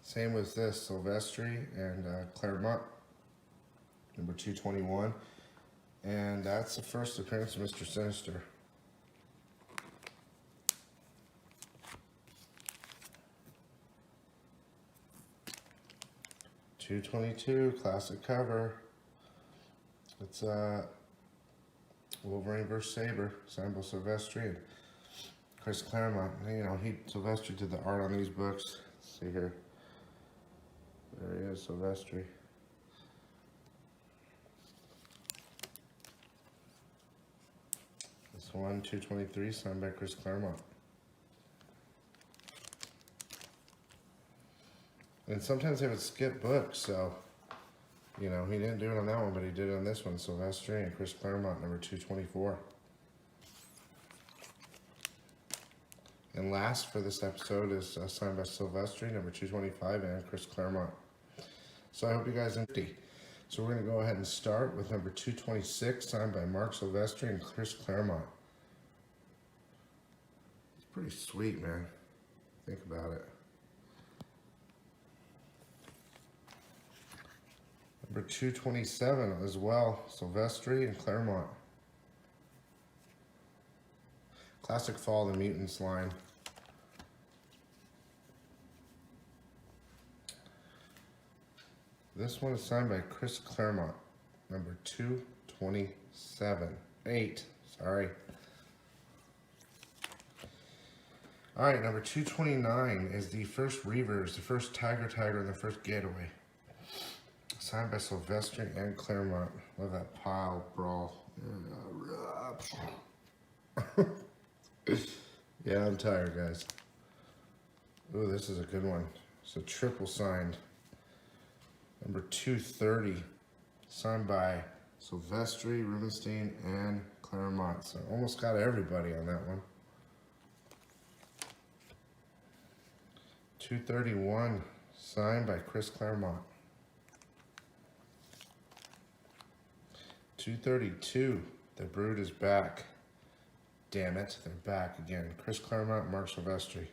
Same with this, Silvestri and Claremont, number 221. And that's the first appearance of Mr. Sinister. $222, classic cover. It's Wolverine vs. Saber, signed by Silvestri and Chris Claremont. You know, Silvestri did the art on these books. Let's see here. There he is, Silvestri. This one, 223, signed by Chris Claremont. And sometimes they would skip books, so, you know, he didn't do it on that one, but he did it on this one, Silvestri and Chris Claremont, number 224. And last for this episode is signed by Silvestri, number 225, and Chris Claremont. So I hope you guys enjoy. So we're going to go ahead and start with number 226, signed by Mark Silvestri and Chris Claremont. It's pretty sweet, man. Think about it. Number 227 as well, Silvestri and Claremont. Classic Fall of the Mutants line. This one is signed by Chris Claremont, number 227. 8, sorry. Alright, number 229 is the first Reavers, the first Tiger, and the first Getaway. Signed by Silvestri and Claremont. Love that pile brawl. Yeah, I'm tired, guys. Ooh, this is a good one. It's a triple signed. Number 230. Signed by Silvestri, Rubenstein, and Claremont. So almost got everybody on that one. 231. Signed by Chris Claremont. 232, the Brood is back. Damn it, they're back again. Chris Claremont, Mark Silvestri.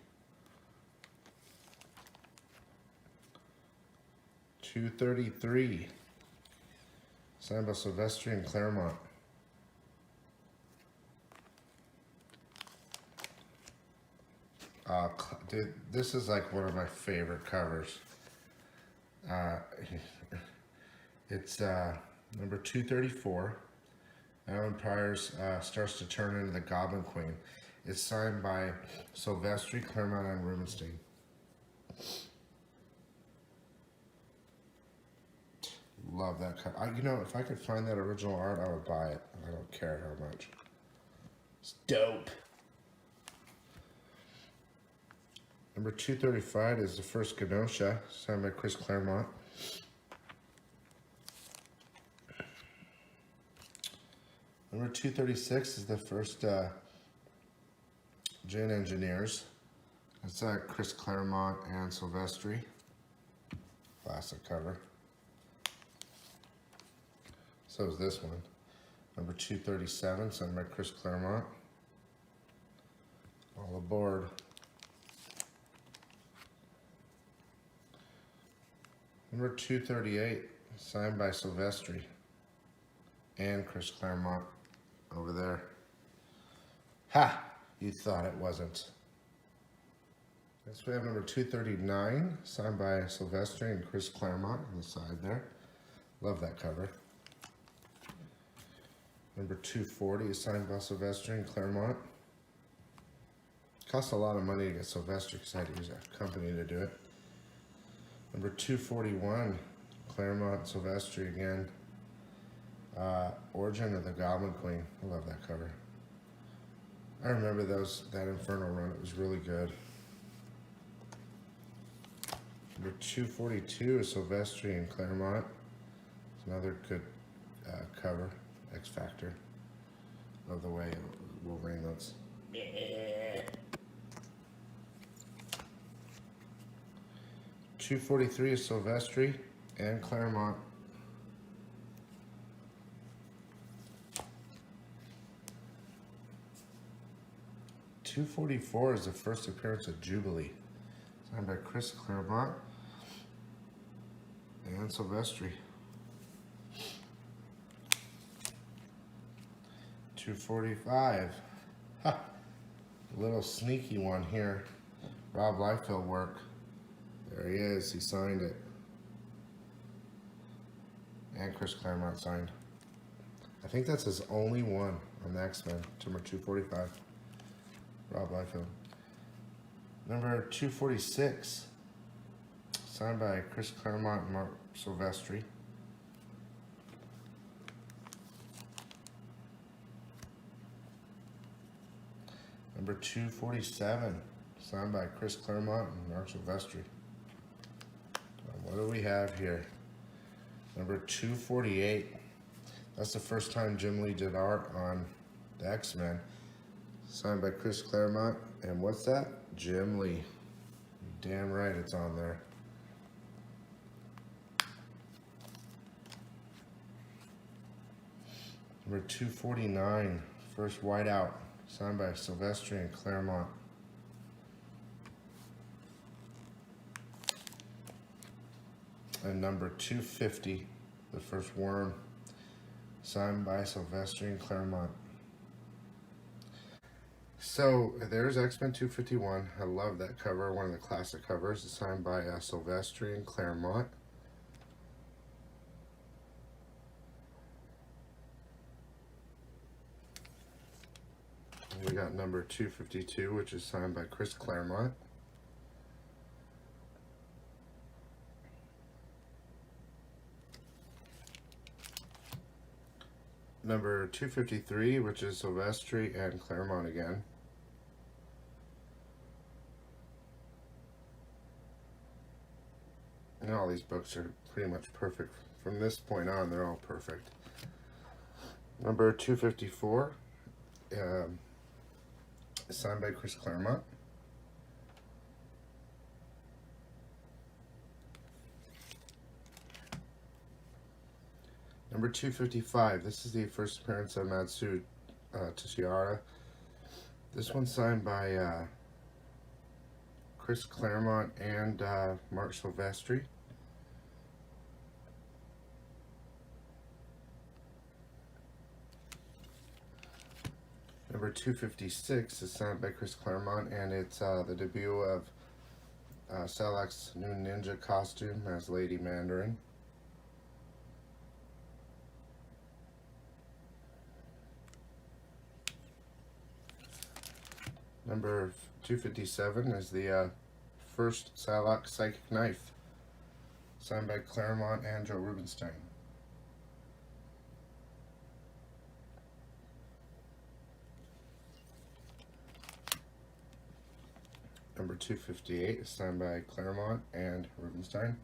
233, signed by Silvestri and Claremont. Dude, this is like one of my favorite covers. It's number 234, Alan Pryor's starts to turn into the Goblin Queen. It's signed by Silvestri, Claremont, and Rubenstein. Love that cover. You know, if I could find that original art, I would buy it. I don't care how much. It's dope. Number 235 is the first Genosha, signed by Chris Claremont. Number 236 is the first Gen Engineers. That's Chris Claremont and Silvestri. Classic cover. So is this one. Number 237, signed by Chris Claremont. All aboard. Number 238, signed by Silvestri and Chris Claremont. Over there. Ha! You thought it wasn't. Next we have number 239, signed by Silvestri and Chris Claremont on the side there. Love that cover. Number 240 is signed by Silvestri and Claremont. Cost a lot of money to get Silvestri because I had to use a company to do it. Number 241, Claremont, Silvestri again. Origin of the Goblin Queen. I love that cover. I remember that Inferno run. It was really good. Number 242 is Silvestri and Claremont. It's another good cover. X Factor. Love the way Wolverine looks. 243 is Silvestri and Claremont. $244 is the first appearance of Jubilee, signed by Chris Claremont and Silvestri. $245. Ha! A little sneaky one here. Rob Liefeld work. There he is. He signed it. And Chris Claremont signed. I think that's his only one on the X-Men. Number 245. Rob Liefeld. Number 246. Signed by Chris Claremont and Mark Silvestri. Number 247. Signed by Chris Claremont and Mark Silvestri. What do we have here? Number 248. That's the first time Jim Lee did art on the X-Men. Signed by Chris Claremont. And what's that? Jim Lee. Damn right it's on there. Number 249. First whiteout. Signed by Silvestri and Claremont. And number 250, the first worm, signed by Silvestri and Claremont. So there's X-Men 251. I love that cover, one of the classic covers. It's signed by Silvestri and Claremont. And we got number 252, which is signed by Chris Claremont. Number 253, which is Silvestri and Claremont again. And all these books are pretty much perfect. From this point on, they're all perfect. Number 254, signed by Chris Claremont. Number 255, this is the first appearance of Matsu Tsuchiara. This one's signed by Chris Claremont and Mark Silvestri. Number 256 is signed by Chris Claremont, and it's the debut of Salak's new ninja costume as Lady Mandarin. Number 257 is the first Salak Psychic Knife, signed by Claremont and Joe Rubinstein. Number 258 is signed by Claremont and Rubinstein.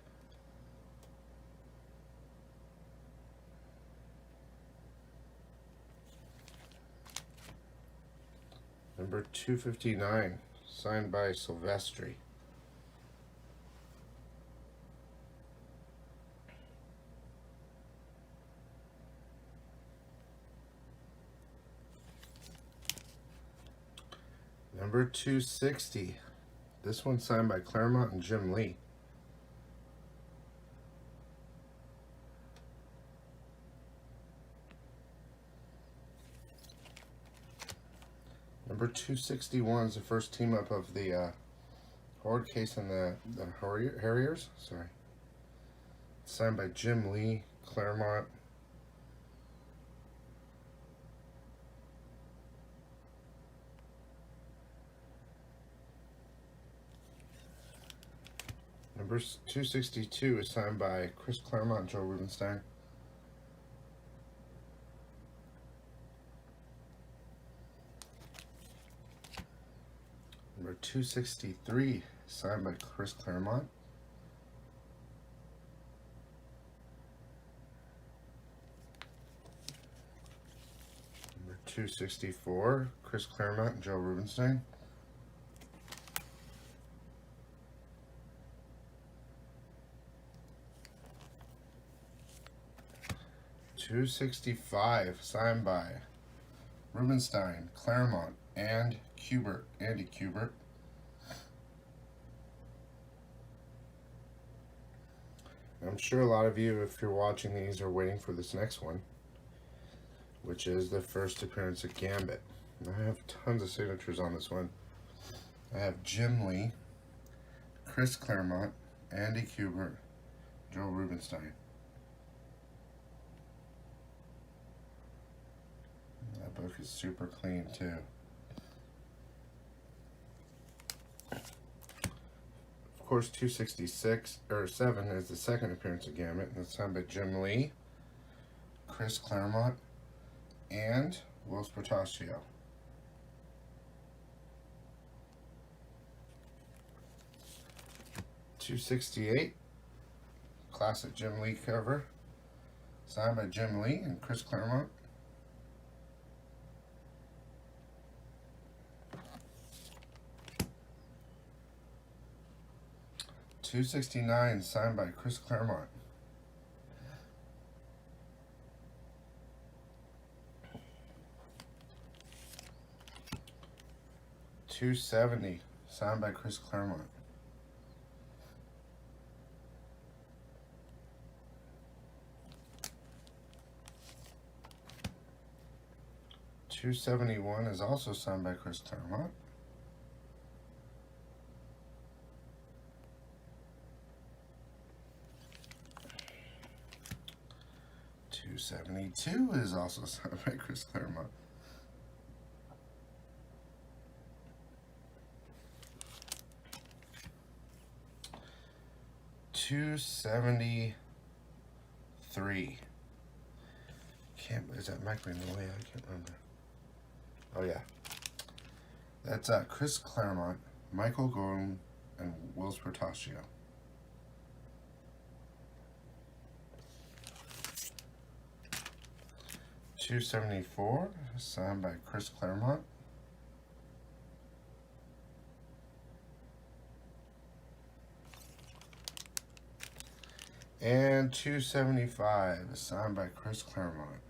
Number 259, signed by Silvestri. Number 260, this one's signed by Claremont and Jim Lee. Number 261 is the first team up of the Horde case and the Harriers. Sorry. Signed by Jim Lee, Claremont. Number 262 is signed by Chris Claremont and Joe Rubenstein. Number 263, signed by Chris Claremont. Number 264, Chris Claremont and Joe Rubenstein. $265, signed by Rubenstein, Claremont, and Andy Kubert. I'm sure a lot of you, if you're watching these, are waiting for this next one, which is the first appearance of Gambit. I have tons of signatures on this one. I have Jim Lee, Chris Claremont, Andy Kubert, Joe Rubenstein. That book is super clean too. Of course, 266 or 7 is the second appearance of Gambit, and it's signed by Jim Lee, Chris Claremont, and Will Spartaccio. $268, classic Jim Lee cover, signed by Jim Lee and Chris Claremont. $269, signed by Chris Claremont. $270, signed by Chris Claremont. $271 is also signed by Chris Claremont. $272 is also signed by Chris Claremont. $273. Is that Mike Mignolet? I can't remember. Oh yeah. That's Chris Claremont, Michael Gordon, and Will Spartaccio. $274, signed by Chris Claremont. And $275, signed by Chris Claremont.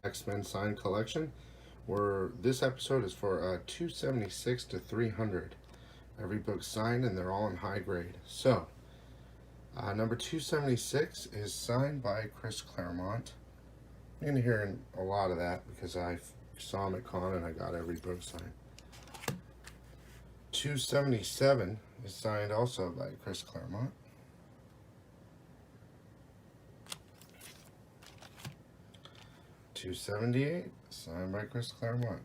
X-Men signed collection, where this episode is for 276 to 300. Every book signed, and they're all in high grade. So, number 276 is signed by Chris Claremont. You're going to hear a lot of that because I saw him at con and I got every book signed. 277 is signed also by Chris Claremont. $278, signed by Chris Claremont.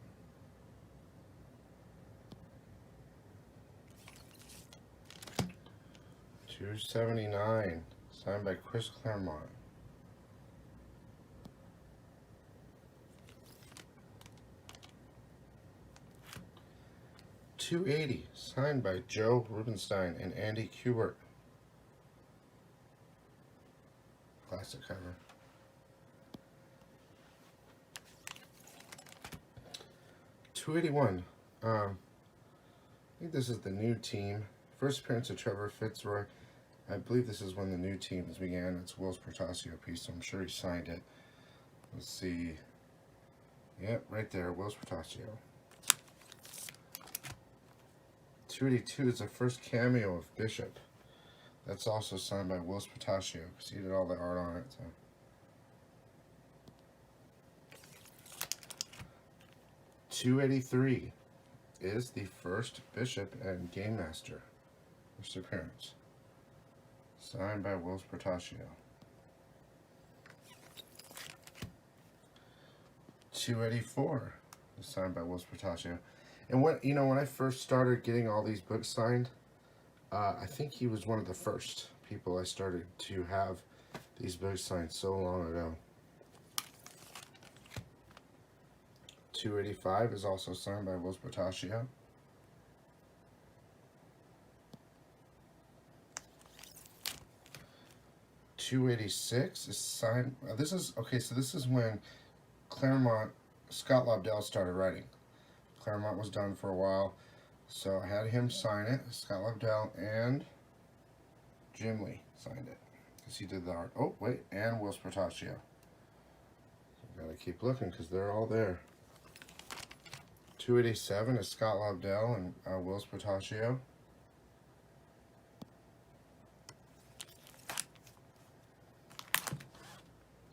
$279, signed by Chris Claremont. $280, signed by Joe Rubenstein and Andy Kubert. Classic cover. $281. I think this is the new team. First appearance of Trevor Fitzroy. I believe this is when the new teams began. It's Will Spartaccio piece, so I'm sure he signed it. Let's see. Yep, right there, Will Spartaccio. $282 is the first cameo of Bishop. That's also signed by Will Spartaccio because he did all the art on it. So. $283 is the first Bishop and Game Master. First appearance. Signed by Will Spartaccio. $284 is signed by Will Spartaccio. And when I first started getting all these books signed, I think he was one of the first people I started to have these books signed so long ago. 285 is also signed by Wills Portacio. 286 is signed. This is okay. So this is when Claremont, Scott Lobdell started writing. Claremont was done for a while, so I had him sign it. Scott Lobdell and GEMINI signed it because he did the art. Oh wait, and Wills Portacio. So gotta keep looking because they're all there. 287 is Scott Lobdell and Wills Portacio.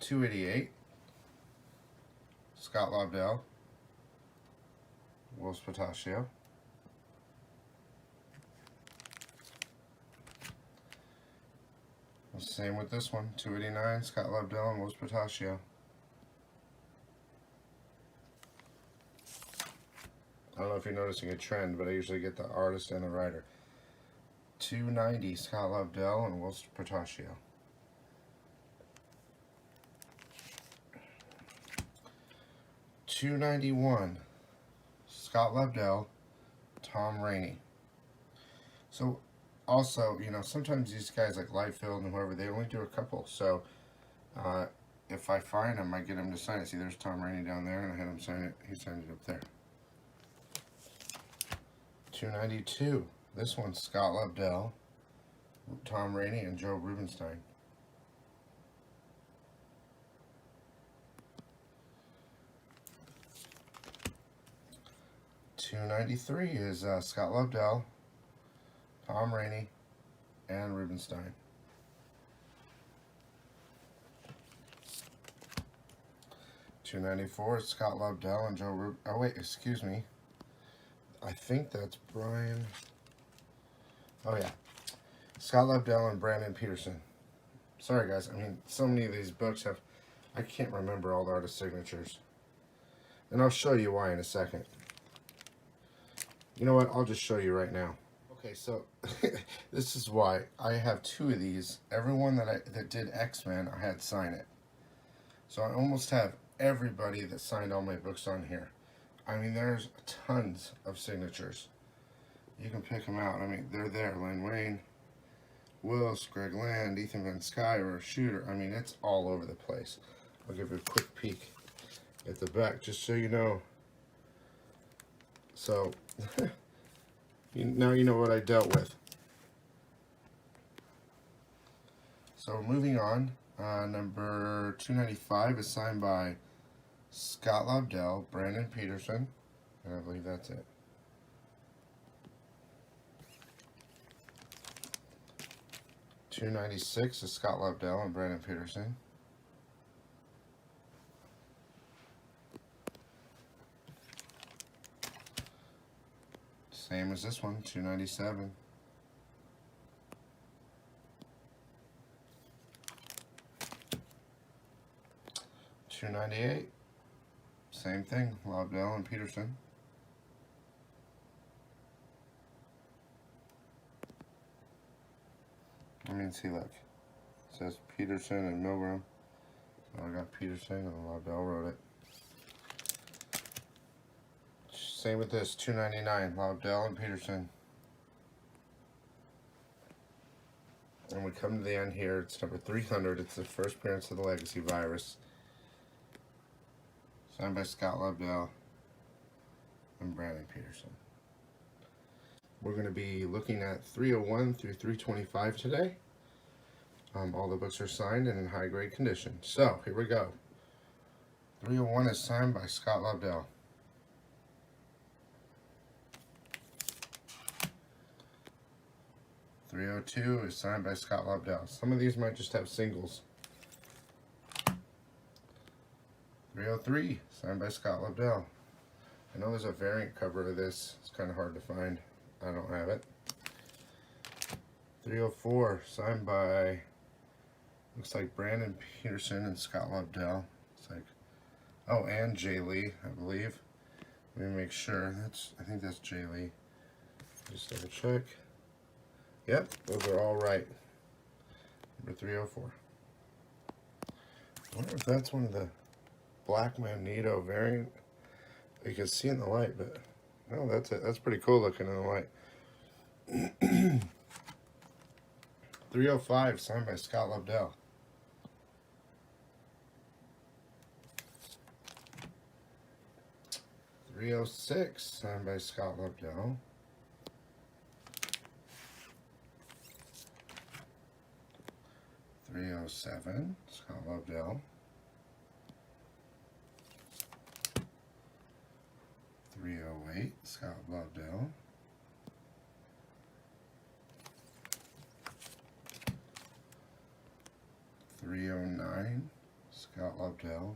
288, Scott Lobdell, Wills Portacio. Same with this one, 289, Scott Lobdell and Wills Portacio. I don't know if you're noticing a trend, but I usually get the artist and the writer. 290, Scott Lobdell and Wills Portacio. 291, Scott Lobdell, Tom Rainey. So also, sometimes these guys like Lightfield and whoever, they only do a couple. So if I find them, I get him to sign it. See, there's Tom Rainey down there, and I had him sign it. He signed it up there. 292, this one's Scott Lobdell, Tom Rainey, and Joe Rubenstein. 293 is Scott Lobdell, Tom Rainey, and Rubenstein. 294 is Scott Lobdell and Joe oh wait, excuse me. I think that's Brian. Oh yeah. Scott Lobdell and Brandon Peterson. Sorry guys, I mean, so many of these books have, I can't remember all the artist signatures. And I'll show you why in a second. You know what, I'll just show you right now. Okay, so this is why. I have two of these. Everyone that did X-Men, I had sign it. So I almost have everybody that signed all my books on here. I mean, there's tons of signatures. You can pick them out. I mean, they're there. Len Wayne, Wills, Greg Land, Ethan Van Sciver, Shooter. I mean, it's all over the place. I'll give you a quick peek at the back just so you know. So, now you know what I dealt with. So moving on, number 295 is signed by Scott Lobdell, Brandon Peterson, and I believe that's it. $296 is Scott Lobdell and Brandon Peterson. Same as this one, $297. $298. Same thing, Lobdell and Peterson. I mean, see, look. It says Peterson and Milgram. So I got Peterson and Lobdell wrote it. Same with this, $299, Lobdell and Peterson. And we come to the end here, it's number 300, it's the first appearance of the Legacy Virus. Signed by Scott Lobdell and Brandon Peterson. We're going to be looking at 301 through 325 today. All the books are signed and in high grade condition. So, here we go. 301 is signed by Scott Lobdell. 302 is signed by Scott Lobdell. Some of these might just have singles. 303, signed by Scott Lobdell. I know there's a variant cover of this. It's kind of hard to find. I don't have it. 304, signed by, looks like Brandon Peterson and Scott Lobdell. It's like, oh, and Jay Lee, I believe. Let me make sure. I think that's J. Lee. Just double check. Yep, those are all right. Number 304. I wonder if that's one of the Black Magneto variant. You can see in the light, but no, that's it. That's pretty cool looking in the light. 305, signed by Scott Lobdell. 306, signed by Scott Lobdell. 307, Scott Lobdell. 308, Scott Lobdell. 309, Scott Lobdell.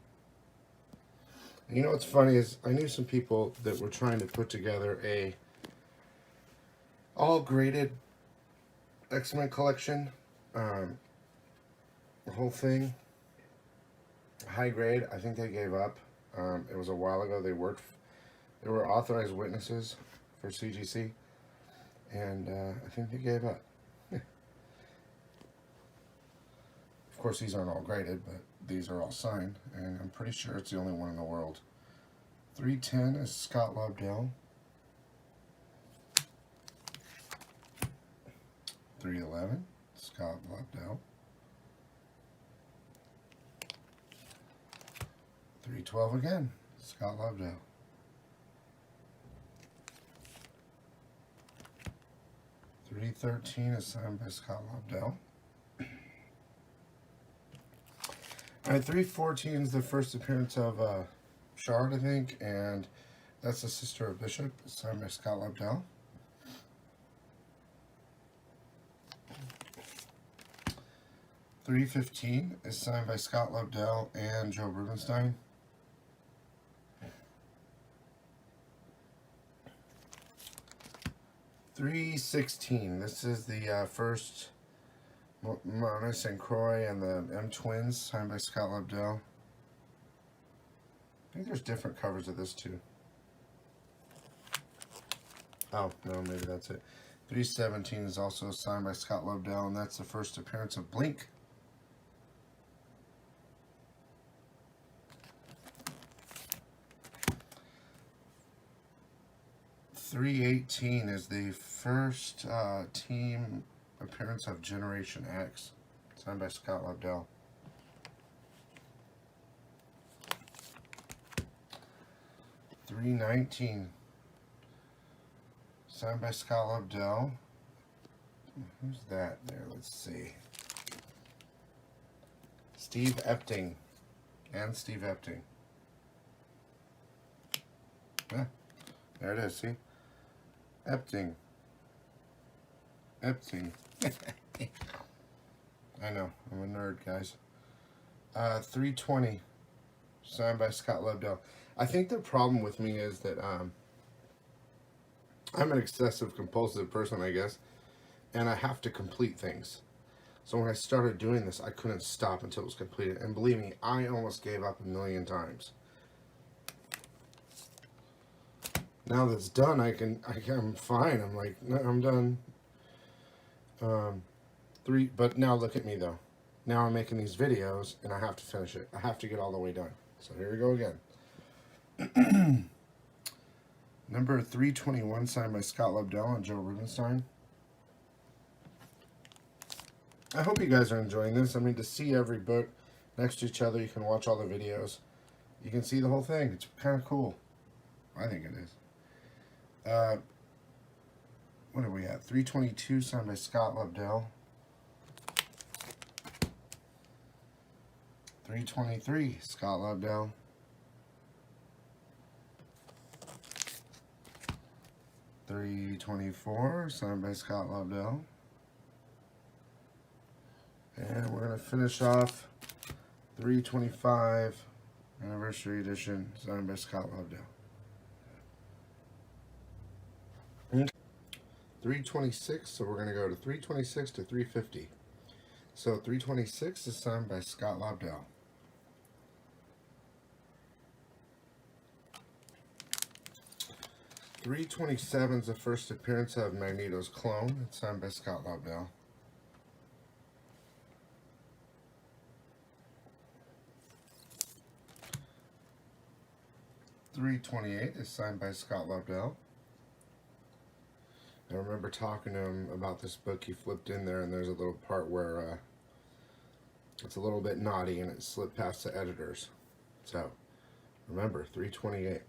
And you know what's funny is I knew some people that were trying to put together a all graded X-Men collection, the whole thing, high grade. I think they gave up. It was a while ago. They were authorized witnesses for CGC, and I think they gave up. Of course, these aren't all graded, but these are all signed, and I'm pretty sure it's the only one in the world. 310 is Scott Lobdell. 311, Scott Lobdell. 312 again, Scott Lobdell. 313 is signed by Scott Lobdell. Alright, 314 is the first appearance of Shard, I think, and that's the sister of Bishop, signed by Scott Lobdell. 315 is signed by Scott Lobdell and Joe Rubenstein. 316, this is the first Marauders and Croy and the M Twins, signed by Scott Lobdell. I think there's different covers of this too. Oh, no, maybe that's it. 317 is also signed by Scott Lobdell, and that's the first appearance of Blink. 318 is the first team appearance of Generation X, signed by Scott Lobdell. 319, signed by Scott Lobdell. Who's that there? Let's see. Steve Epting. And Steve Epting. Yeah, there it is, see? Epting. Epting. I know, I'm a nerd, guys. 320, signed by Scott Lobdell. I think the problem with me is that I'm an excessive compulsive person, I guess, and I have to complete things. So when I started doing this, I couldn't stop until it was completed. And believe me, I almost gave up a million times. Now that's done, I'm fine. I'm like, no, I'm done. But now look at me though. Now I'm making these videos and I have to finish it. I have to get all the way done. So here we go again. Number 321, signed by Scott Lobdell and Joe Rubenstein. I hope you guys are enjoying this. I mean, to see every book next to each other, you can watch all the videos. You can see the whole thing. It's kind of cool. I think it is. What are we at? 322, signed by Scott Lobdell. 323, Scott Lobdell. 324, signed by Scott Lobdell. And we're going to finish off 325 Anniversary Edition, signed by Scott Lobdell. 326, so we're going to go to 326 to 350. So 326 is signed by Scott Lobdell. 327 is the first appearance of Magneto's clone. It's signed by Scott Lobdell. 328 is signed by Scott Lobdell. I remember talking to him about this book. He flipped in there, and there's a little part where it's a little bit naughty, and it slipped past the editors. So, remember, 328.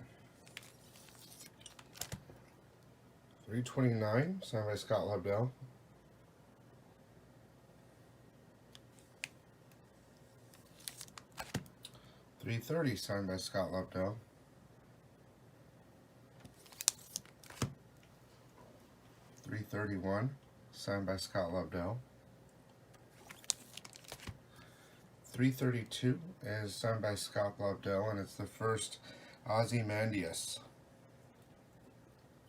329, signed by Scott Lobdell. 330, signed by Scott Lobdell. 331, signed by Scott Lobdell. 332 is signed by Scott Lobdell, and it's the first Ozymandias,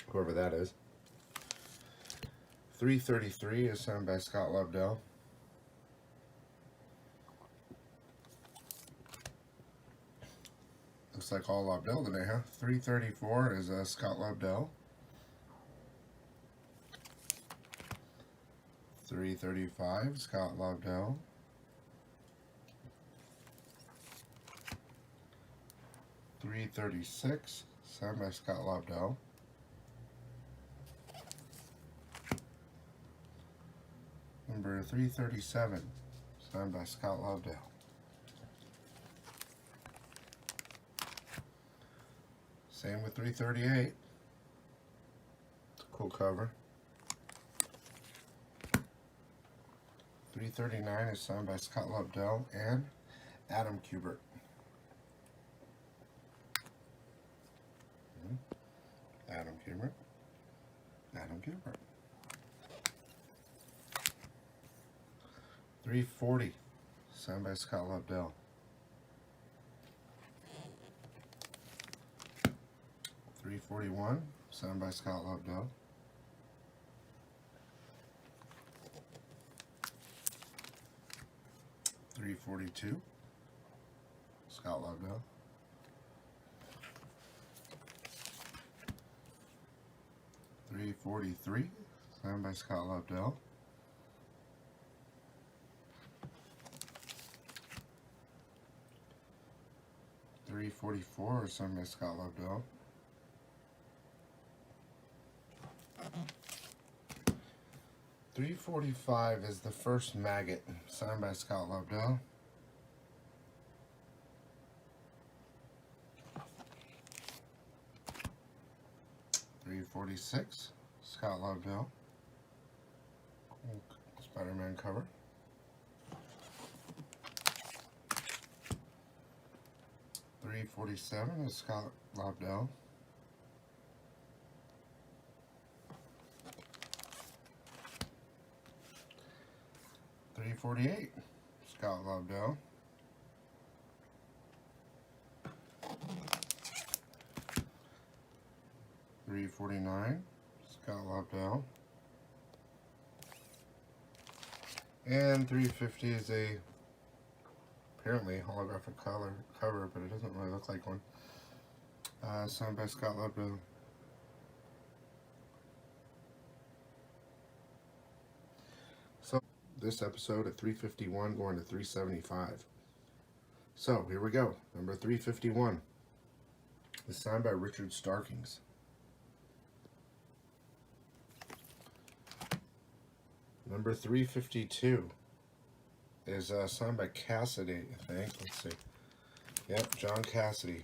whoever that is. 333 is signed by Scott Lobdell. 'Looks like all Lobdell today, huh? 334 is Scott Lobdell. 335, Scott Lobdell. 336, signed by Scott Lobdell. 337, signed by Scott Lobdell. Same with 338. It's a cool cover. 339 is signed by Scott Lobdell and Adam Kubert. Adam Kubert. Adam Kubert. 340, signed by Scott Lobdell. 341, signed by Scott Lobdell. 342, Scott Lobdell. 343, signed by Scott Lobdell. 344 is signed by Scott Lobdell. 345 is the first Maggot, signed by Scott Lobdell. 346, Scott Lobdell. Cool Spider-Man cover. 347 is Scott Lobdell. 348, Scott Lobdell. 349, Scott Lobdell. And 350 is a apparently holographic cover, but it doesn't really look like one. Signed by Scott Lobdell. So this episode at 351 going to 375. So here we go. Number 351 is signed by Richard Starkings. Number 352 is signed by Cassidy, I think. Let's see. Yep, John Cassidy.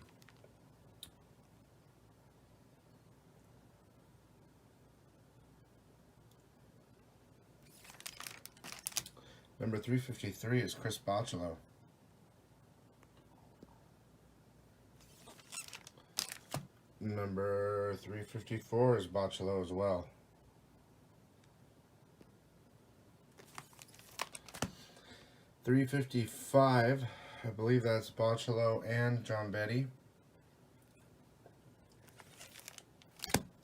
Number 353 is Chris Bachalo. Number 354 is Bachalo as well. $355, I believe that's Bachalo and John Betty.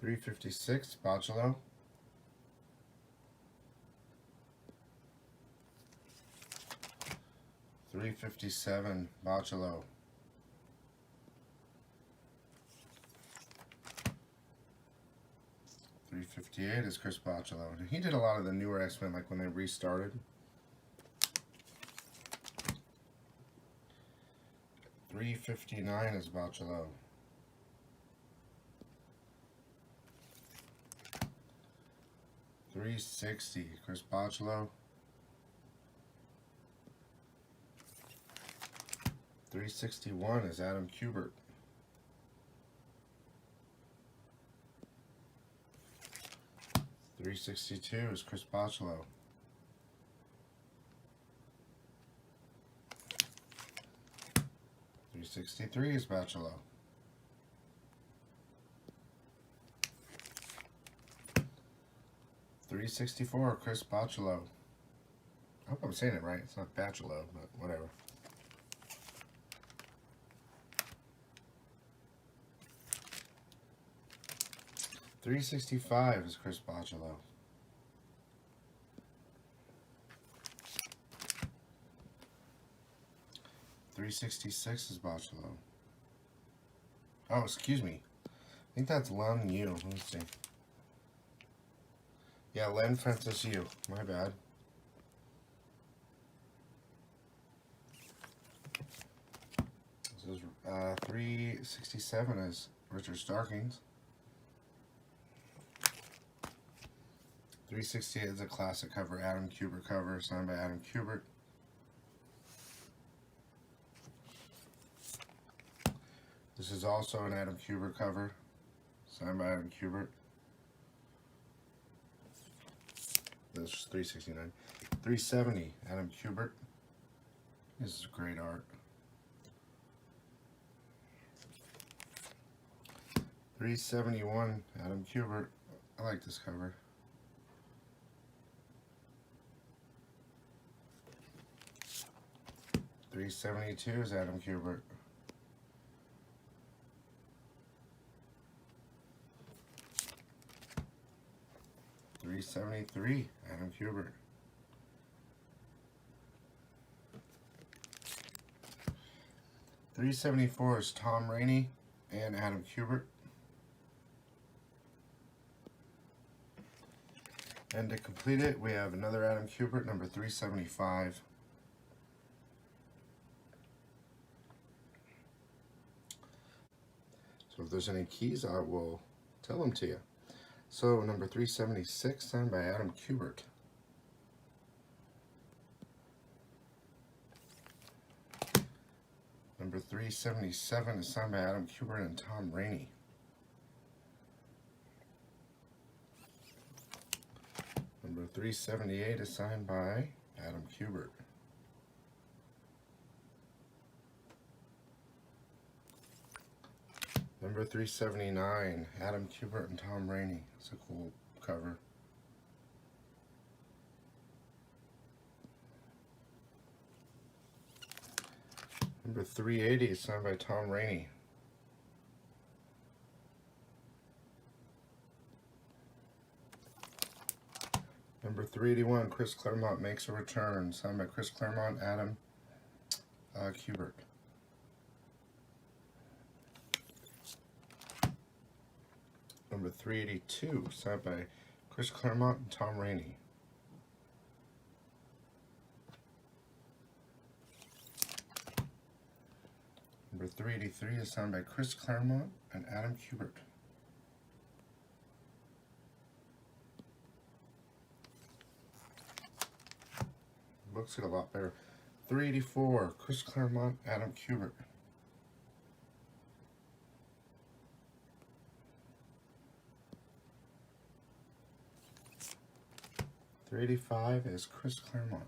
$356, Bachalo. $357, Bachalo. 358 is Chris Bachalo. He did a lot of the newer X-Men, like when they restarted. 359 is Bachalo. 360, Chris Bachalo. 361 is Adam Kubert. 362 is Chris Bachalo. 363 is Bachalo. 364, Chris Bachalo. I hope I'm saying it right. It's not Bachalo, but whatever. 365 is Chris Bachalo. 366 is Bachalo. Oh, excuse me. I think that's Len Yu. Let me see. Yeah, Len Francis Yu. My bad. This is 367 is Richard Starkings. 368 is a classic cover, Adam Kubert cover, signed by Adam Kubert. This is also an Adam Kubert cover, signed by Adam Kubert. This is 369. 370, Adam Kubert. This is great art. 371, Adam Kubert. I like this cover. 372 is Adam Kubert. 373, Adam Kubert. 374 is Tom Rainey and Adam Kubert. And to complete it, we have another Adam Kubert, number 375. So if there's any keys, I will tell them to you. So number 376, signed by Adam Kubert. Number 377 is signed by Adam Kubert and Tom Rainey. Number 378 is signed by Adam Kubert. Number 379, Adam Kubert and Tom Rainey. It's a cool cover. Number 380 is signed by Tom Rainey. Number 381, Chris Claremont makes a return, signed by Chris Claremont, Adam Kubert. Number 382, signed by Chris Claremont and Tom Rainey. Number 383 is signed by Chris Claremont and Adam Kubert. Looks it a lot better. 384, Chris Claremont, Adam Kubert. 385 is Chris Claremont.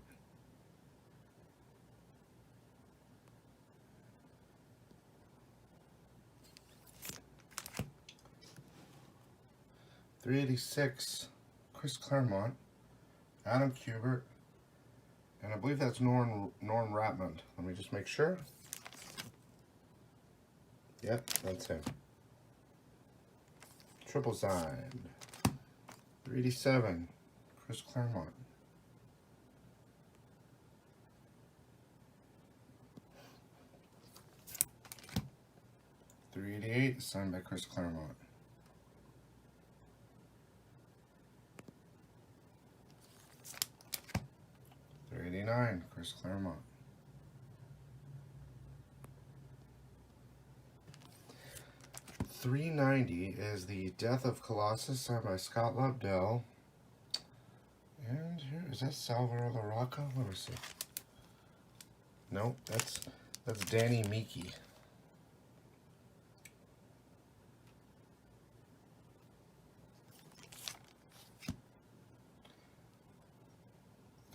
386, Chris Claremont, Adam Kubert, and I believe that's Norm Ratmund. Let me just make sure. Yep, that's him. Triple signed. 387, Chris Claremont. 388, signed by Chris Claremont. 289, Chris Claremont. 390 is The Death of Colossus, signed by Scott Lobdell. And here, is that Salvador LaRocca? Let me see. Nope, that's Danny Miki.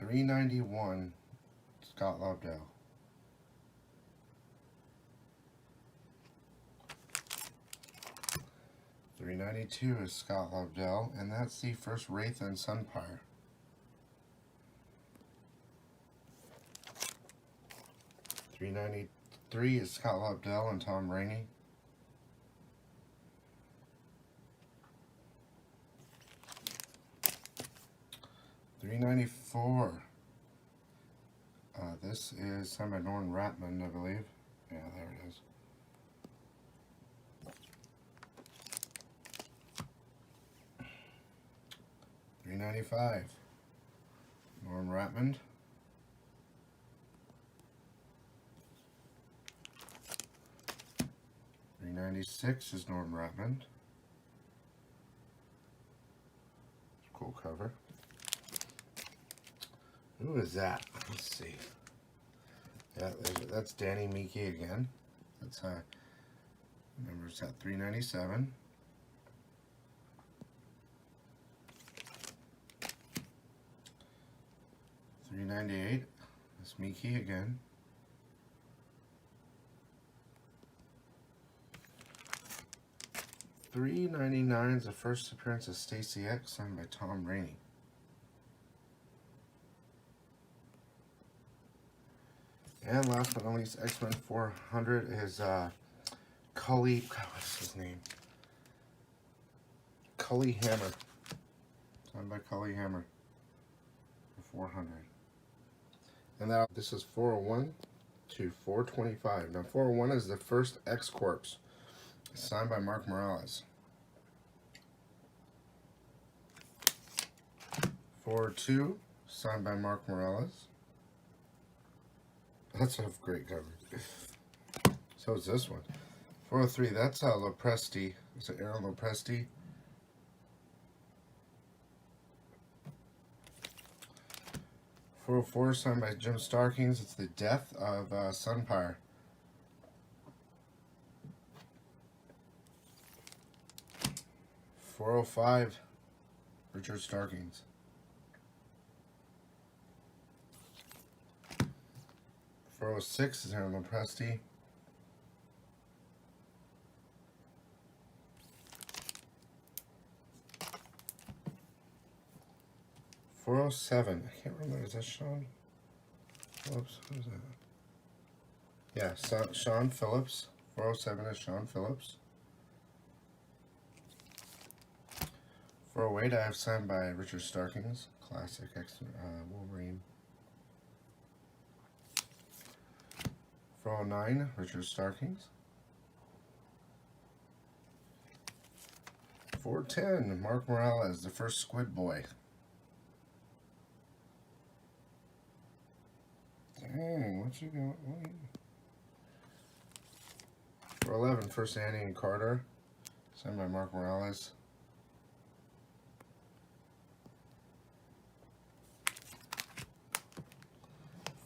$391, Scott Lobdell. $392 is Scott Lobdell, and that's the first Wraith and Sunpire. $393 is Scott Lobdell and Tom Rainey. $394. This is signed by Norman Ratman, I believe. Yeah, there it is. $395. Norm Ratman. $396 is Norm Ratman. Cool cover. Who is that? Let's see. Yeah, that's Danny Miki again. That's numbers at 397. $398. That's Miki again. $399 is the first appearance of Stacy X, signed by Tom Rainey. And last but not least, X-Men 400 is Cully. God, what's his name? Cully Hammer. Signed by Cully Hammer. 400. And now this is 401 to 425. Now 401 is the first X-Corps, signed by Mark Morales. 402, signed by Mark Morales. That's a great cover. So is this one. 403, that's Lopresti. It's Aaron Lopresti. 404, signed by Jim Starkings. It's The Death of Sunpire. 405, Richard Starkings. 406 is Aaron Lopresti. 407. I can't remember. Is that Sean Phillips? Who's that? Yeah, Sean Phillips. 407 is Sean Phillips. 408 I have signed by Richard Starkings. Classic Wolverine. 409, Richard Starkings. 410, Mark Morales, the first Squid Boy. Dang, what you got? 411, first Annie and Carter, signed by Mark Morales.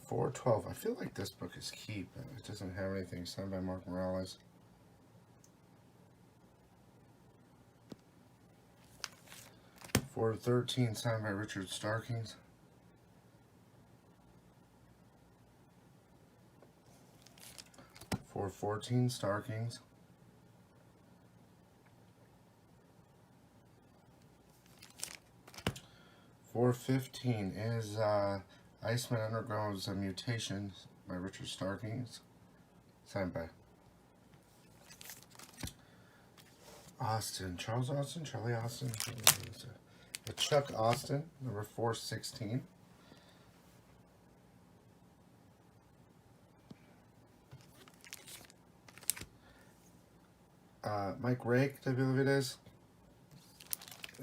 412, I feel like this book is key, but it doesn't have anything, signed by Mark Morales. 413, signed by Richard Starkings. 414, Starkings. 415 is Iceman Underground's Mutations by Richard Starkings, signed by Austin, Charles Austin, Charlie Austin, Chuck Austin, number 416. Mike Rake, I believe it is.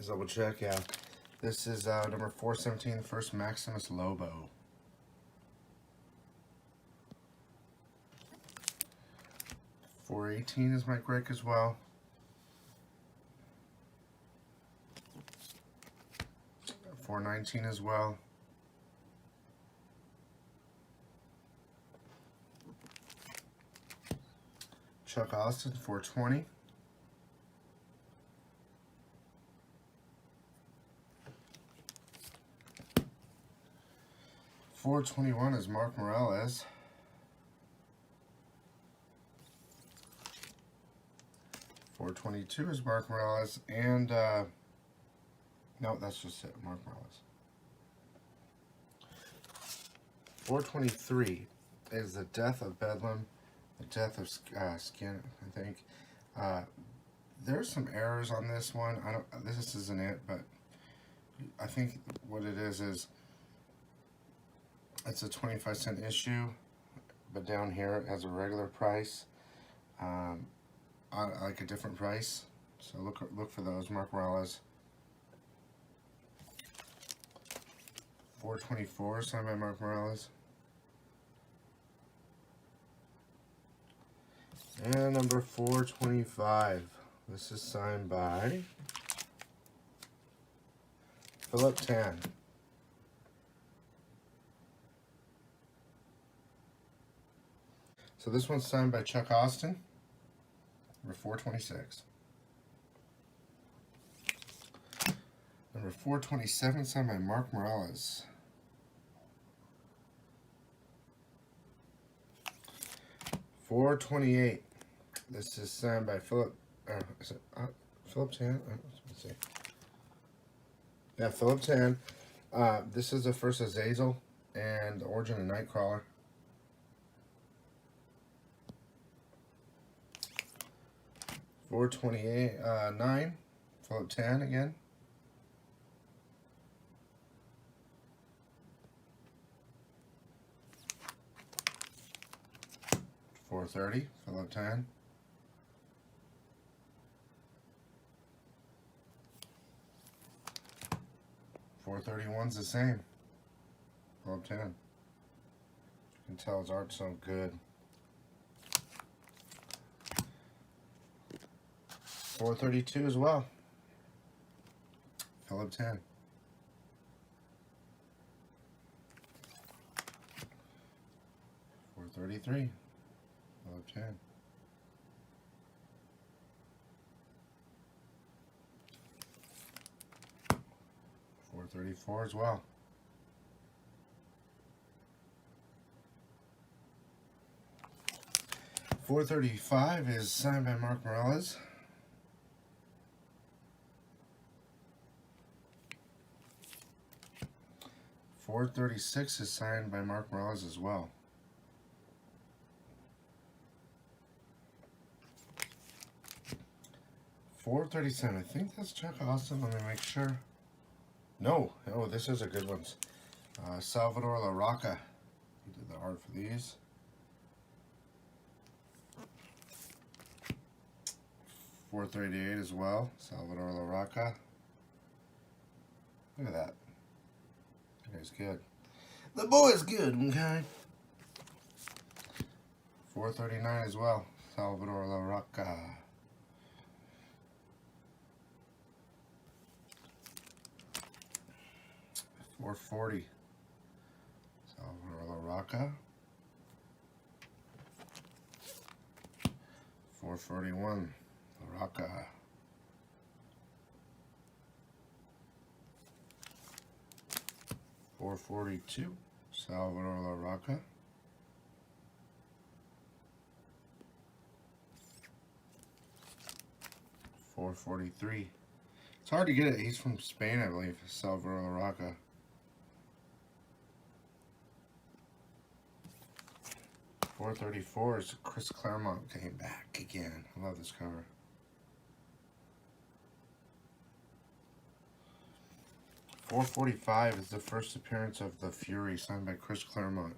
Double check, yeah. This is number 417, first Maximus Lobo. 418 is Mike Rick as well. 419 as well. Chuck Austin, 420. $421 is Mark Morales. $422 is Mark Morales, and no, that's just it, Mark Morales. $423 is The Death of Bedlam, The Death of Skin, I think. There's some errors on this one. This isn't it, but I think what it is it's a 25-cent issue, but down here it has a regular price. I like a different price, so look for those. Mark Morales. $424 signed by Mark Morales. And number 425. This is signed by Philip Tan. So this one's signed by Chuck Austin. Number 426. Number 427 signed by Mark Morales. $428. This is signed by Philip. Is it Philip Tan? Let's see. Yeah, Philip Tan. This is the first Azazel and the Origin of Nightcrawler. $428.9. Philip Tan again. $430. Philip Tan. $431's the same. Philip Tan. You can tell his art's so good. $432 as well. Philip Tan. $433. Philip Tan. $434 as well. $435 is signed by Mark Morales. $436 is signed by Mark Morales as well. $437. I think that's Chuck Austin. Let me make sure. No. Oh, this is a good one. Salvador La Rocca. He did the art for these. $438 as well. Salvador La Rocca. Look at that. That guy's good. The boy's good, okay? $439 as well. Salvador La Rocca. $440. Salvador La Rocca. $441. La Rocca. $442. Salvador La Rocca. $443. It's hard to get it. He's from Spain, I believe. Salvador La Rocca. $434 is Chris Claremont came back again. I love this cover. $445 is the first appearance of The Fury, signed by Chris Claremont.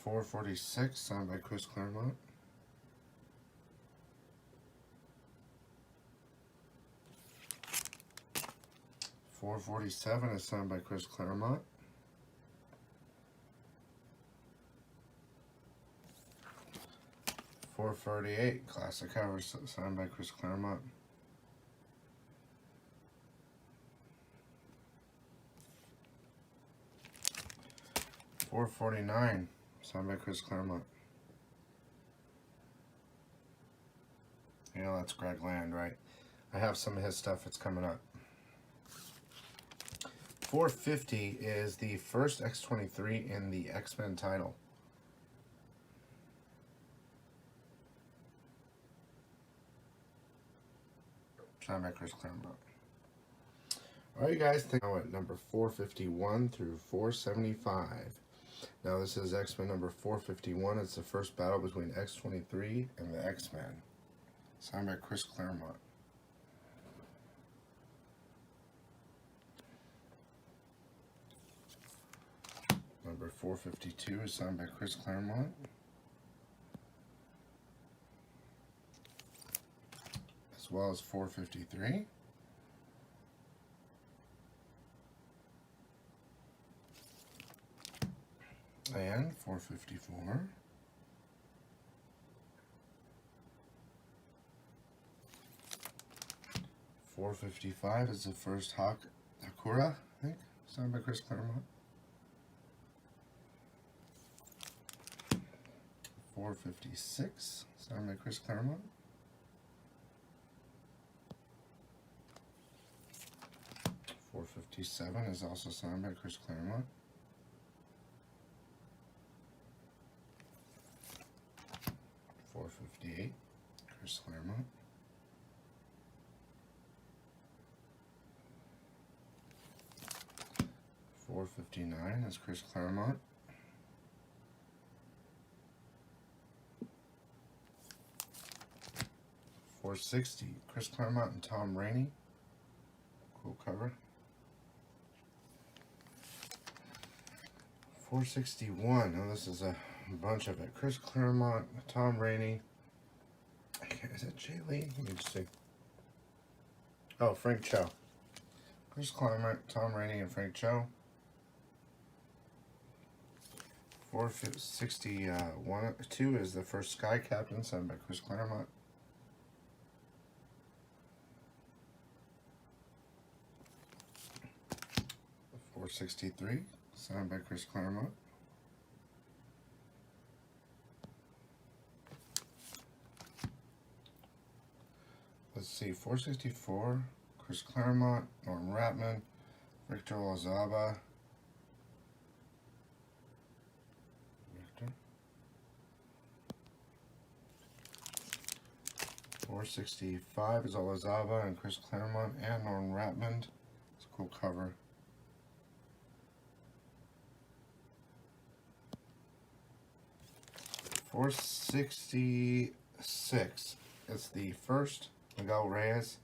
$446, signed by Chris Claremont. 447 is signed by Chris Claremont. 438 classic cover signed by Chris Claremont. 449 signed by Chris Claremont. You know, that's Greg Land, right? I have some of his stuff that's coming up. 450 is the first X-23 in the X-Men title. Signed by Chris Claremont. Alright guys, now at number 451 through 475. Now this is X-Men number 451. It's the first battle between X-23 and the X-Men. Signed by Chris Claremont. Number 452 is signed by Chris Claremont. As well as 453. And 454. 455 is the first Hakura, I think, signed by Chris Claremont. 456, signed by Chris Claremont. 457 is also signed by Chris Claremont. 458, Chris Claremont. 459 is Chris Claremont. 460, Chris Claremont and Tom Rainey. Cool cover. 461, now this is a bunch of it. Chris Claremont, Tom Rainey. Is it Jay Lee? Let me just see. Oh, Frank Cho. Chris Claremont, Tom Rainey, and Frank Cho. 461, 2 is the first Sky Captain, signed by Chris Claremont. 463, signed by Chris Claremont. 464, Chris Claremont, Norm Ratman, Victor Olazaba. 465 is Olazaba and Chris Claremont and Norm Ratman. It's a cool cover. 466. It's the first Miguel Reyes,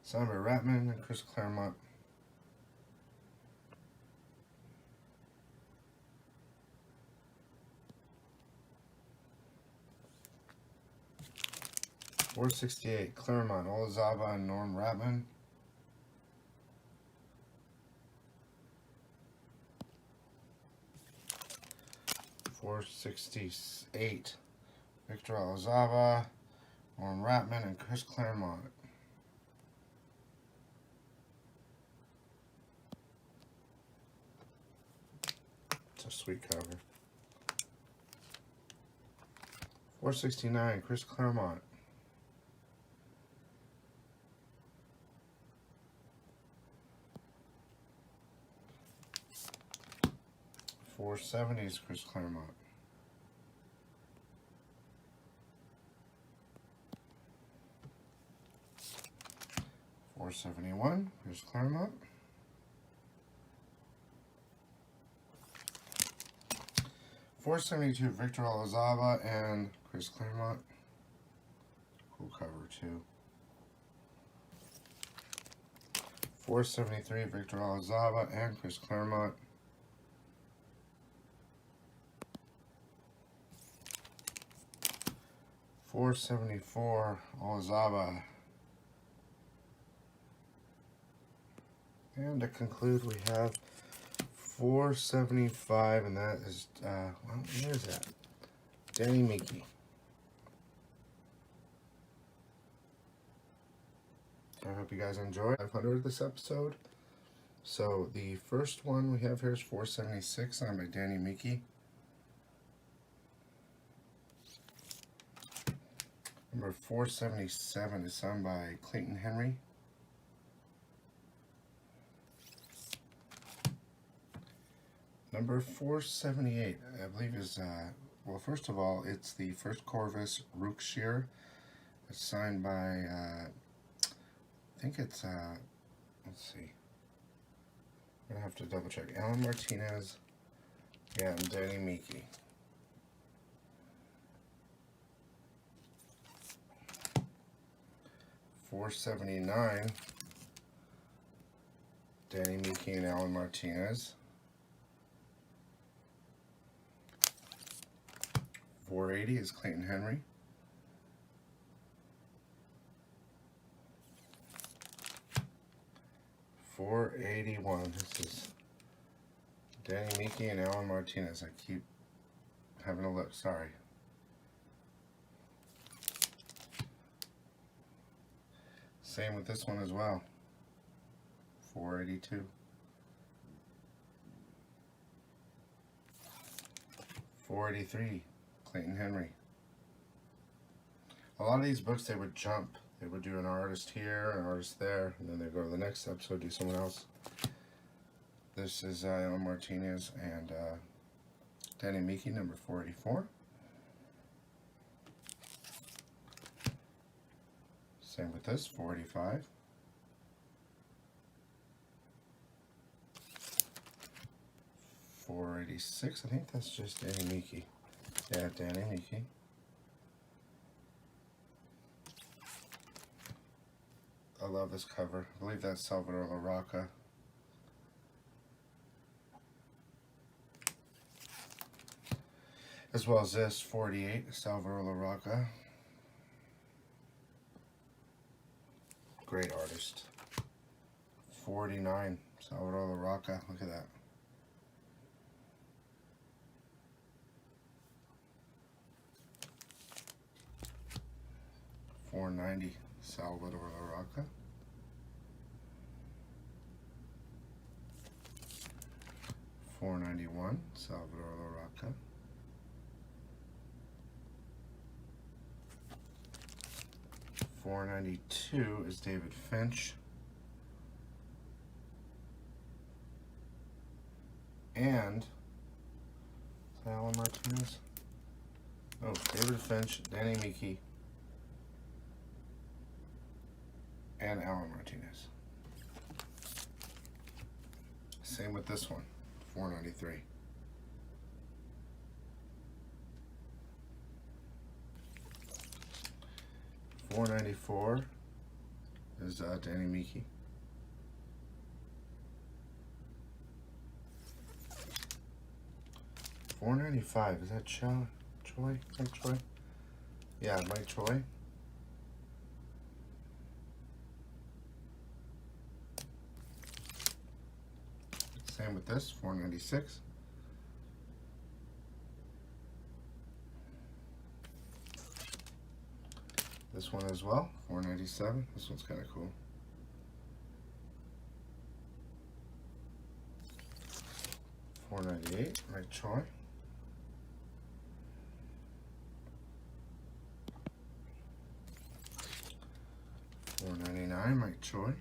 signed by Ratman and Chris Claremont. 468, Claremont, Olazaba, and Norm Ratman. 468, Victor Olazaba, Norm Ratman, and Chris Claremont. It's a sweet cover. 469, Chris Claremont. 470 is Chris Claremont. 471, Chris Claremont. 472, Victor Olazaba and Chris Claremont. Cool cover too. 473, Victor Olazaba and Chris Claremont. 474, Olazaba And to conclude, we have 475, and that is, well, where is that? Danny Mickey. I hope you guys enjoyed 500 this episode. So the first one we have here is 476, signed by Danny Mickey. Number 477 is signed by Clayton Henry. Number 478, I believe is, well, first of all, it's the first Corvus Rookshire. It's signed by, I think it's, let's see. I'm going to have to double check. Alan Martinez and Danny Mickey. $479, Danny Mickey and Alan Martinez. $480 is Clayton Henry. $481. This is Danny Mickey and Alan Martinez. I keep having a look. Sorry. Same with this one as well. $482. $483. Clayton Henry. A lot of these books, they would jump. They would do an artist here, an artist there, and then they go to the next episode, do someone else. This is Alan Martinez and Danny Mickey, number 484. Same with this, 485. $486. I think that's just Danny Mickey. Yeah, Danny Mickey. I love this cover. I believe that's Salvador LaRocca. As well as this, 48, Salvador LaRocca. Great artist. 49, Salvador LaRocca. Look at that. $490, Salvador LaRocca. $491, Salvador LaRocca. $492 is David Finch. And is that Alan Martinez? Oh, David Finch, Danny Mickey, and Alan Martinez. Same with this one, $493. $494 is Danny Mickey. $495, is that Choi? Mike Choi? Yeah, Mike Choi. Same with this, $496. This one as well, $497. This one's kind of cool. $498, Mike Choi. $499, Mike Choi.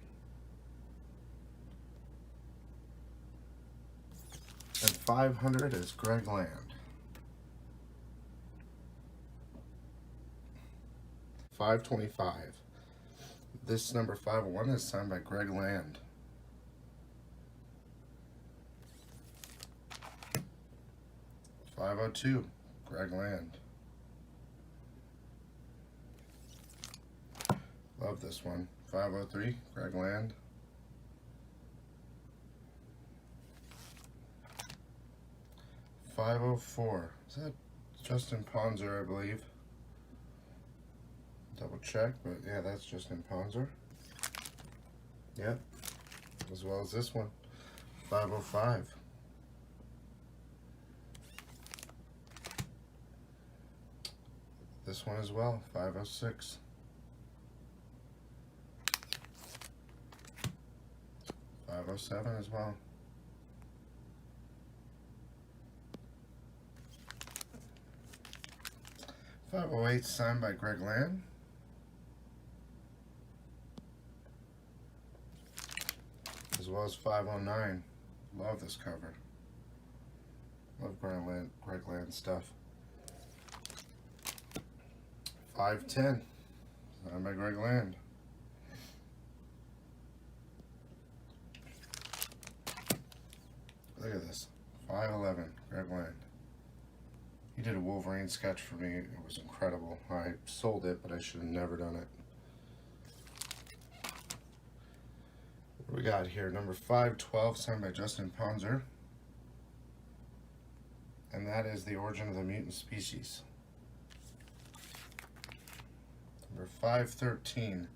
And 500 is Greg Land. $525. This number 501 is signed by Greg Land. $502, Greg Land. Love this one. $503, Greg Land. $504. Is that Justin Ponzer, I believe? Double check, but yeah, that's Justin Ponzer. Yep. as well as this one, 505. This one as well, 506. 507 as well. 508, signed by Greg Land. As well as 509. Love this cover. Love Greg Land stuff. 510, signed by Greg Land. Look at this. 511, Greg Land. He did a Wolverine sketch for me. It was incredible. I sold it, but I should have never done it. What do we got here? Number 512, signed by Justin Ponzer. And that is The Origin of the Mutant Species. Number 513.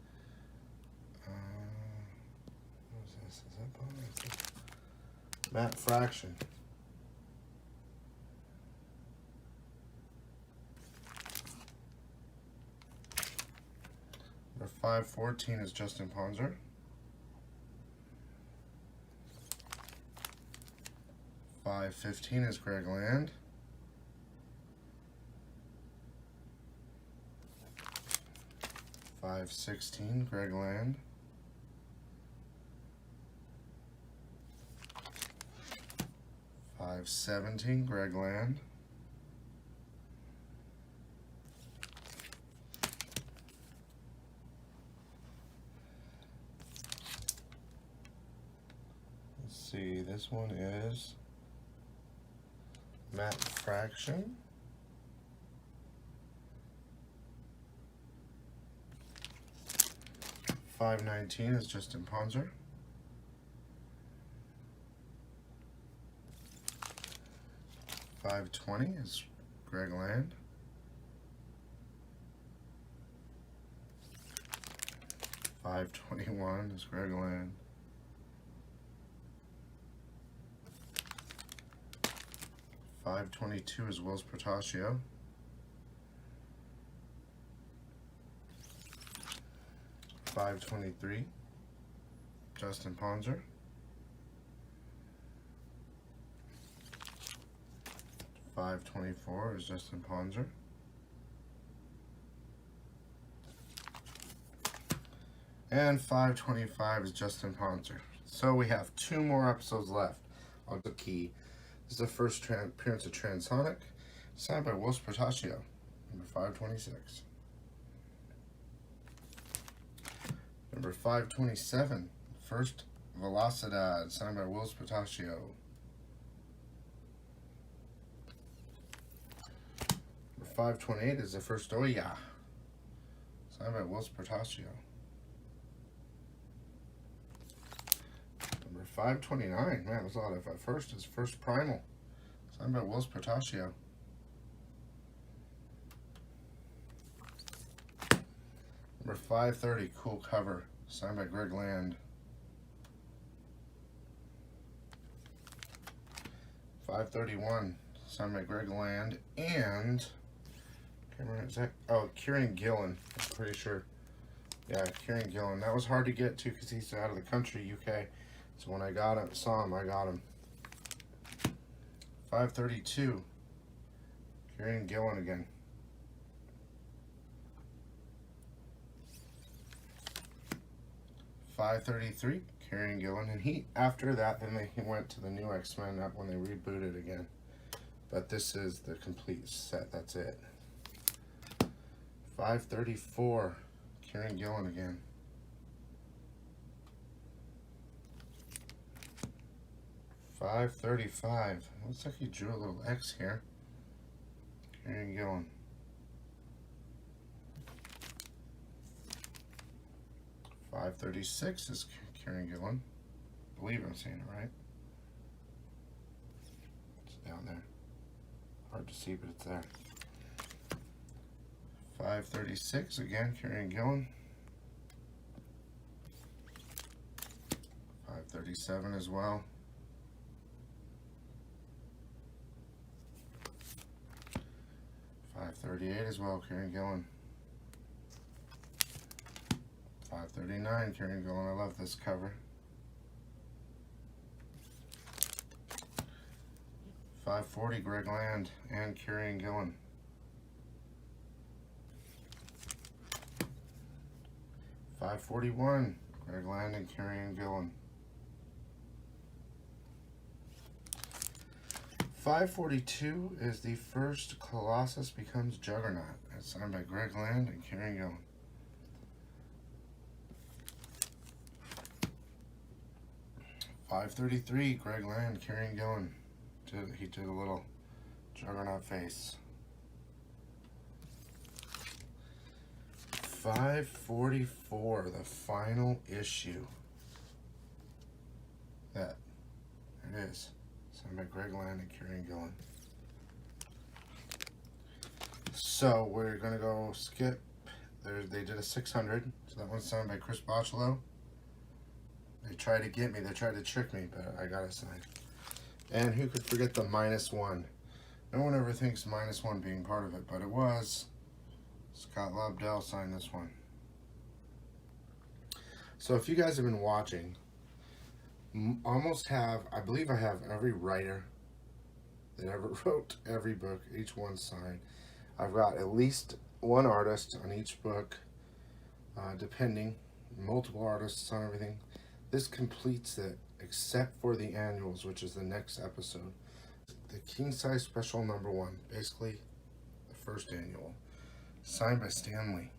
What is this? Is that Matt Fraction. Number 514 is Justin Ponzer. 515 is Greg Land. 516, Greg Land. 517, Greg Land. 'See, this one is Matt Fraction. 519 is Justin Ponzer. 520 is Greg Land. 521 is Greg Land. 522 is Wills Portacio. 523, Justin Ponzer. 524 is Justin Ponzer. And 525 is Justin Ponzer. So we have 2 more episodes left. I'll go key. This is the first appearance of Transonic, signed by Wills Portacio, number 526. Number 527, first Velocidad, signed by Wills Portacio. Number 528 is the first Oya, signed by Wills Portacio. Number 529, man, that's a lot of at first, is first Primal, signed by Wills Portacio. Number 530, cool cover, signed by Greg Land. 531, signed by Greg Land, and can't remember, is that, oh, Kieran Gillen, I'm pretty sure. Yeah, Kieran Gillen. That was hard to get to because he's out of the country, UK. So when I saw him, I got him. 532, Kieran Gillen again. 533, Kieran Gillen, and he after that then he went to the new X-Men up when they rebooted again. But this is the complete set, that's it. 534, Kieran Gillen again. 535, looks like he drew a little X here. Kieran Gillen. 536 is Kieran Gillen. I believe I'm saying it right. It's down there. Hard to see, but it's there. 536 again, Kieran Gillen. 537 as well. 538 as well, Kieran Gillen. 539, Kieran Gillen. I love this cover. 540, Greg Land and Kieran Gillen. 541, Greg Land and Kieran Gillen. 542 is the first Colossus Becomes Juggernaut. It's signed by Greg Land and Kieran Gillen. 533, Greg Land, Kieran Gillen. He did a little Juggernaut face. 544, the final issue. There it is. Signed by Greg Land and Kieran Gillen. So we're gonna go skip. They did a 600, so that one's signed by Chris Bocciolo. They tried to get me, they tried to trick me, but I got it signed. And who could forget the -1? No one ever thinks -1 being part of it, but it was. Scott Lobdell signed this one. So if you guys have been watching, I believe I have every writer that ever wrote every book, each one signed. I've got at least one artist on each book, depending, multiple artists on everything. This completes it, except for the annuals, which is the next episode. The King Size Special #1, basically the first annual, signed by Stan Lee.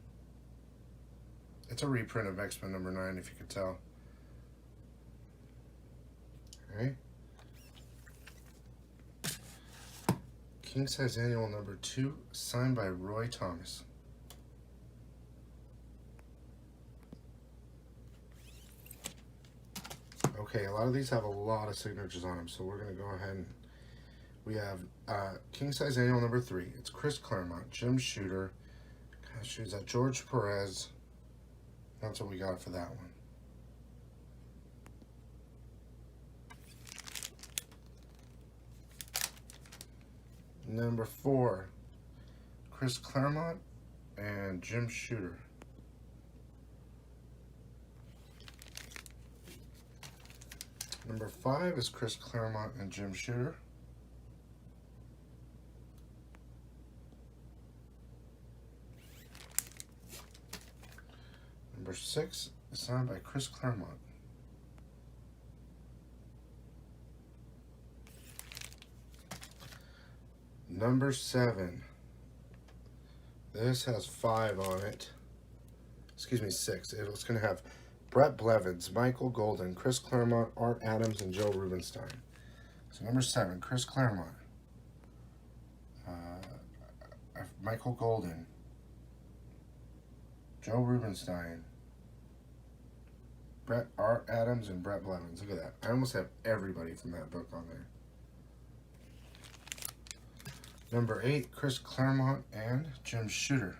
It's a reprint of X-Men #9, if you could tell. Okay. King Size Annual #2, signed by Roy Thomas. Okay, a lot of these have a lot of signatures on them, so we're going to go ahead and we have King Size Annual #3. It's Chris Claremont, Jim Shooter. Gosh, who's that? George Perez. That's what we got for that one. #4, Chris Claremont and Jim Shooter. #5 is Chris Claremont and Jim Shooter. #6 is signed by Chris Claremont. #7. This has 5 on it. Excuse me, 6. It's going to have Brett Blevins, Michael Golden, Chris Claremont, Art Adams, and Joe Rubenstein. So #7, Chris Claremont, Michael Golden, Joe Rubenstein, Art Adams, and Brett Blevins. Look at that. I almost have everybody from that book on there. #8, Chris Claremont and Jim Shooter.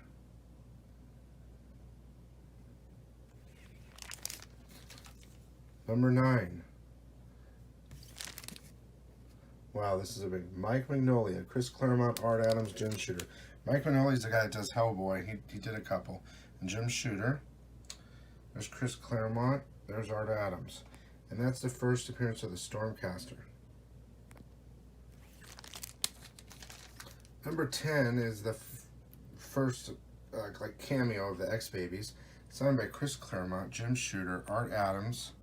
#9. Wow, this is a big. Mike Magnolia, Chris Claremont, Art Adams, Jim Shooter. Mike Magnolia's the guy that does Hellboy. He did a couple. And Jim Shooter. There's Chris Claremont. There's Art Adams. And that's the first appearance of the Stormcaster. #10 is the first like cameo of the X-Babies, signed by Chris Claremont, Jim Shooter, Art Adams,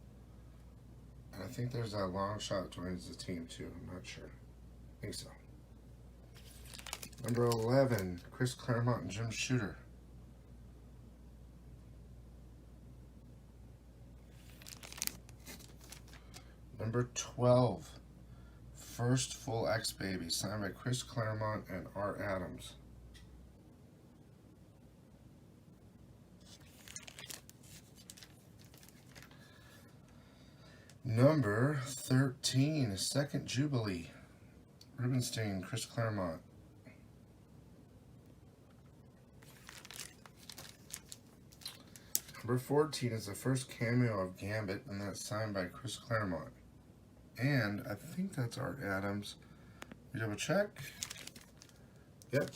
and I think there's a long shot joins the team too. I'm not sure. I think so. #11, Chris Claremont and Jim Shooter. #12. First full X-Baby, signed by Chris Claremont and Art Adams. #13, Second Jubilee, Rubenstein, Chris Claremont. Number 14 is the first cameo of Gambit, and that's signed by Chris Claremont. And I think that's Art Adams. We double check. Yep,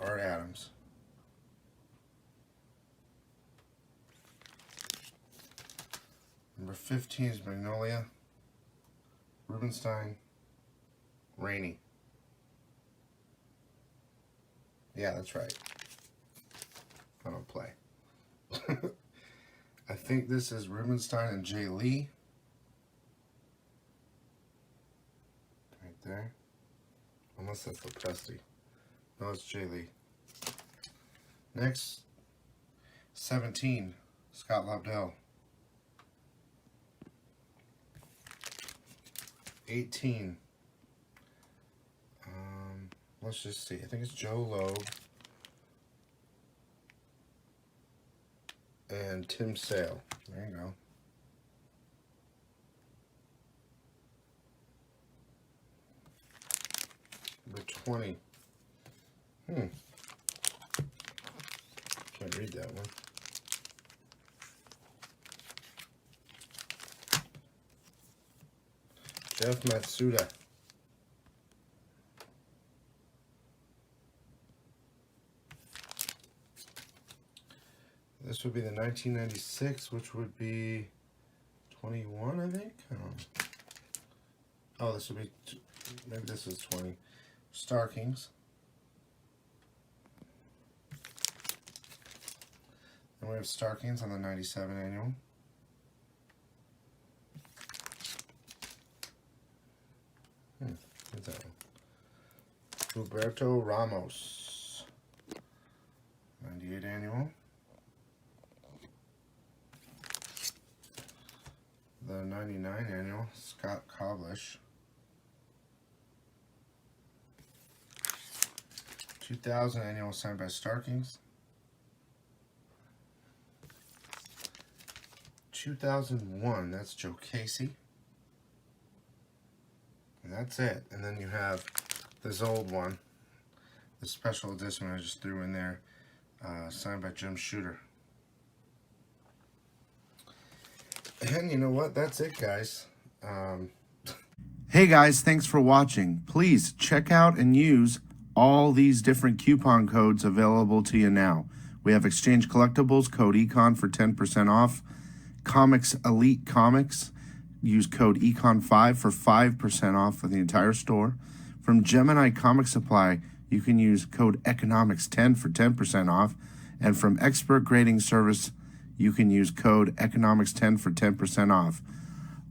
Art Adams. Number 15 is Magnolia, Rubenstein, Rainey. Yeah, that's right. I don't play. I think this is Rubenstein and J. Lee. Right there. Unless that's Lepresti. No, it's J. Lee. Next, 17, Scott Lobdell. 18. Let's just see. I think it's Joe Loeb and Tim Sale. There you go. Number 20. Can't read that one. Jeff Matsuda. This would be the 1996, which would be 21, I think. I don't know. Oh, this would be, maybe this is 20. Star Kings. And we have Star Kings on the 97 annual. What's that one? Roberto Ramos. 98 annual. The 99 annual, Scott Koblish. 2000 annual signed by Star Kings. 2001, that's Joe Casey. And that's it. And then you have this old one, the special edition I just threw in there, signed by Jim Shooter. And you know what? That's it, guys. Hey guys, thanks for watching. Please check out and use all these different coupon codes available to you now. We have Exchange Collectibles, code ECON for 10% off. Comics Elite Comics, use code ECON5 for 5% off for the entire store. From GEMINI Comic Supply, you can use code ECONOMICS10 for 10% off. And from Expert Grading Service, you can use code ECONOMICS10 for 10% off.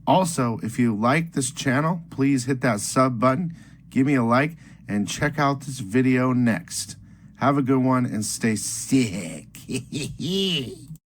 Also, if you like this channel, please hit that sub button, give me a like, and check out this video next. Have a good one and stay sick.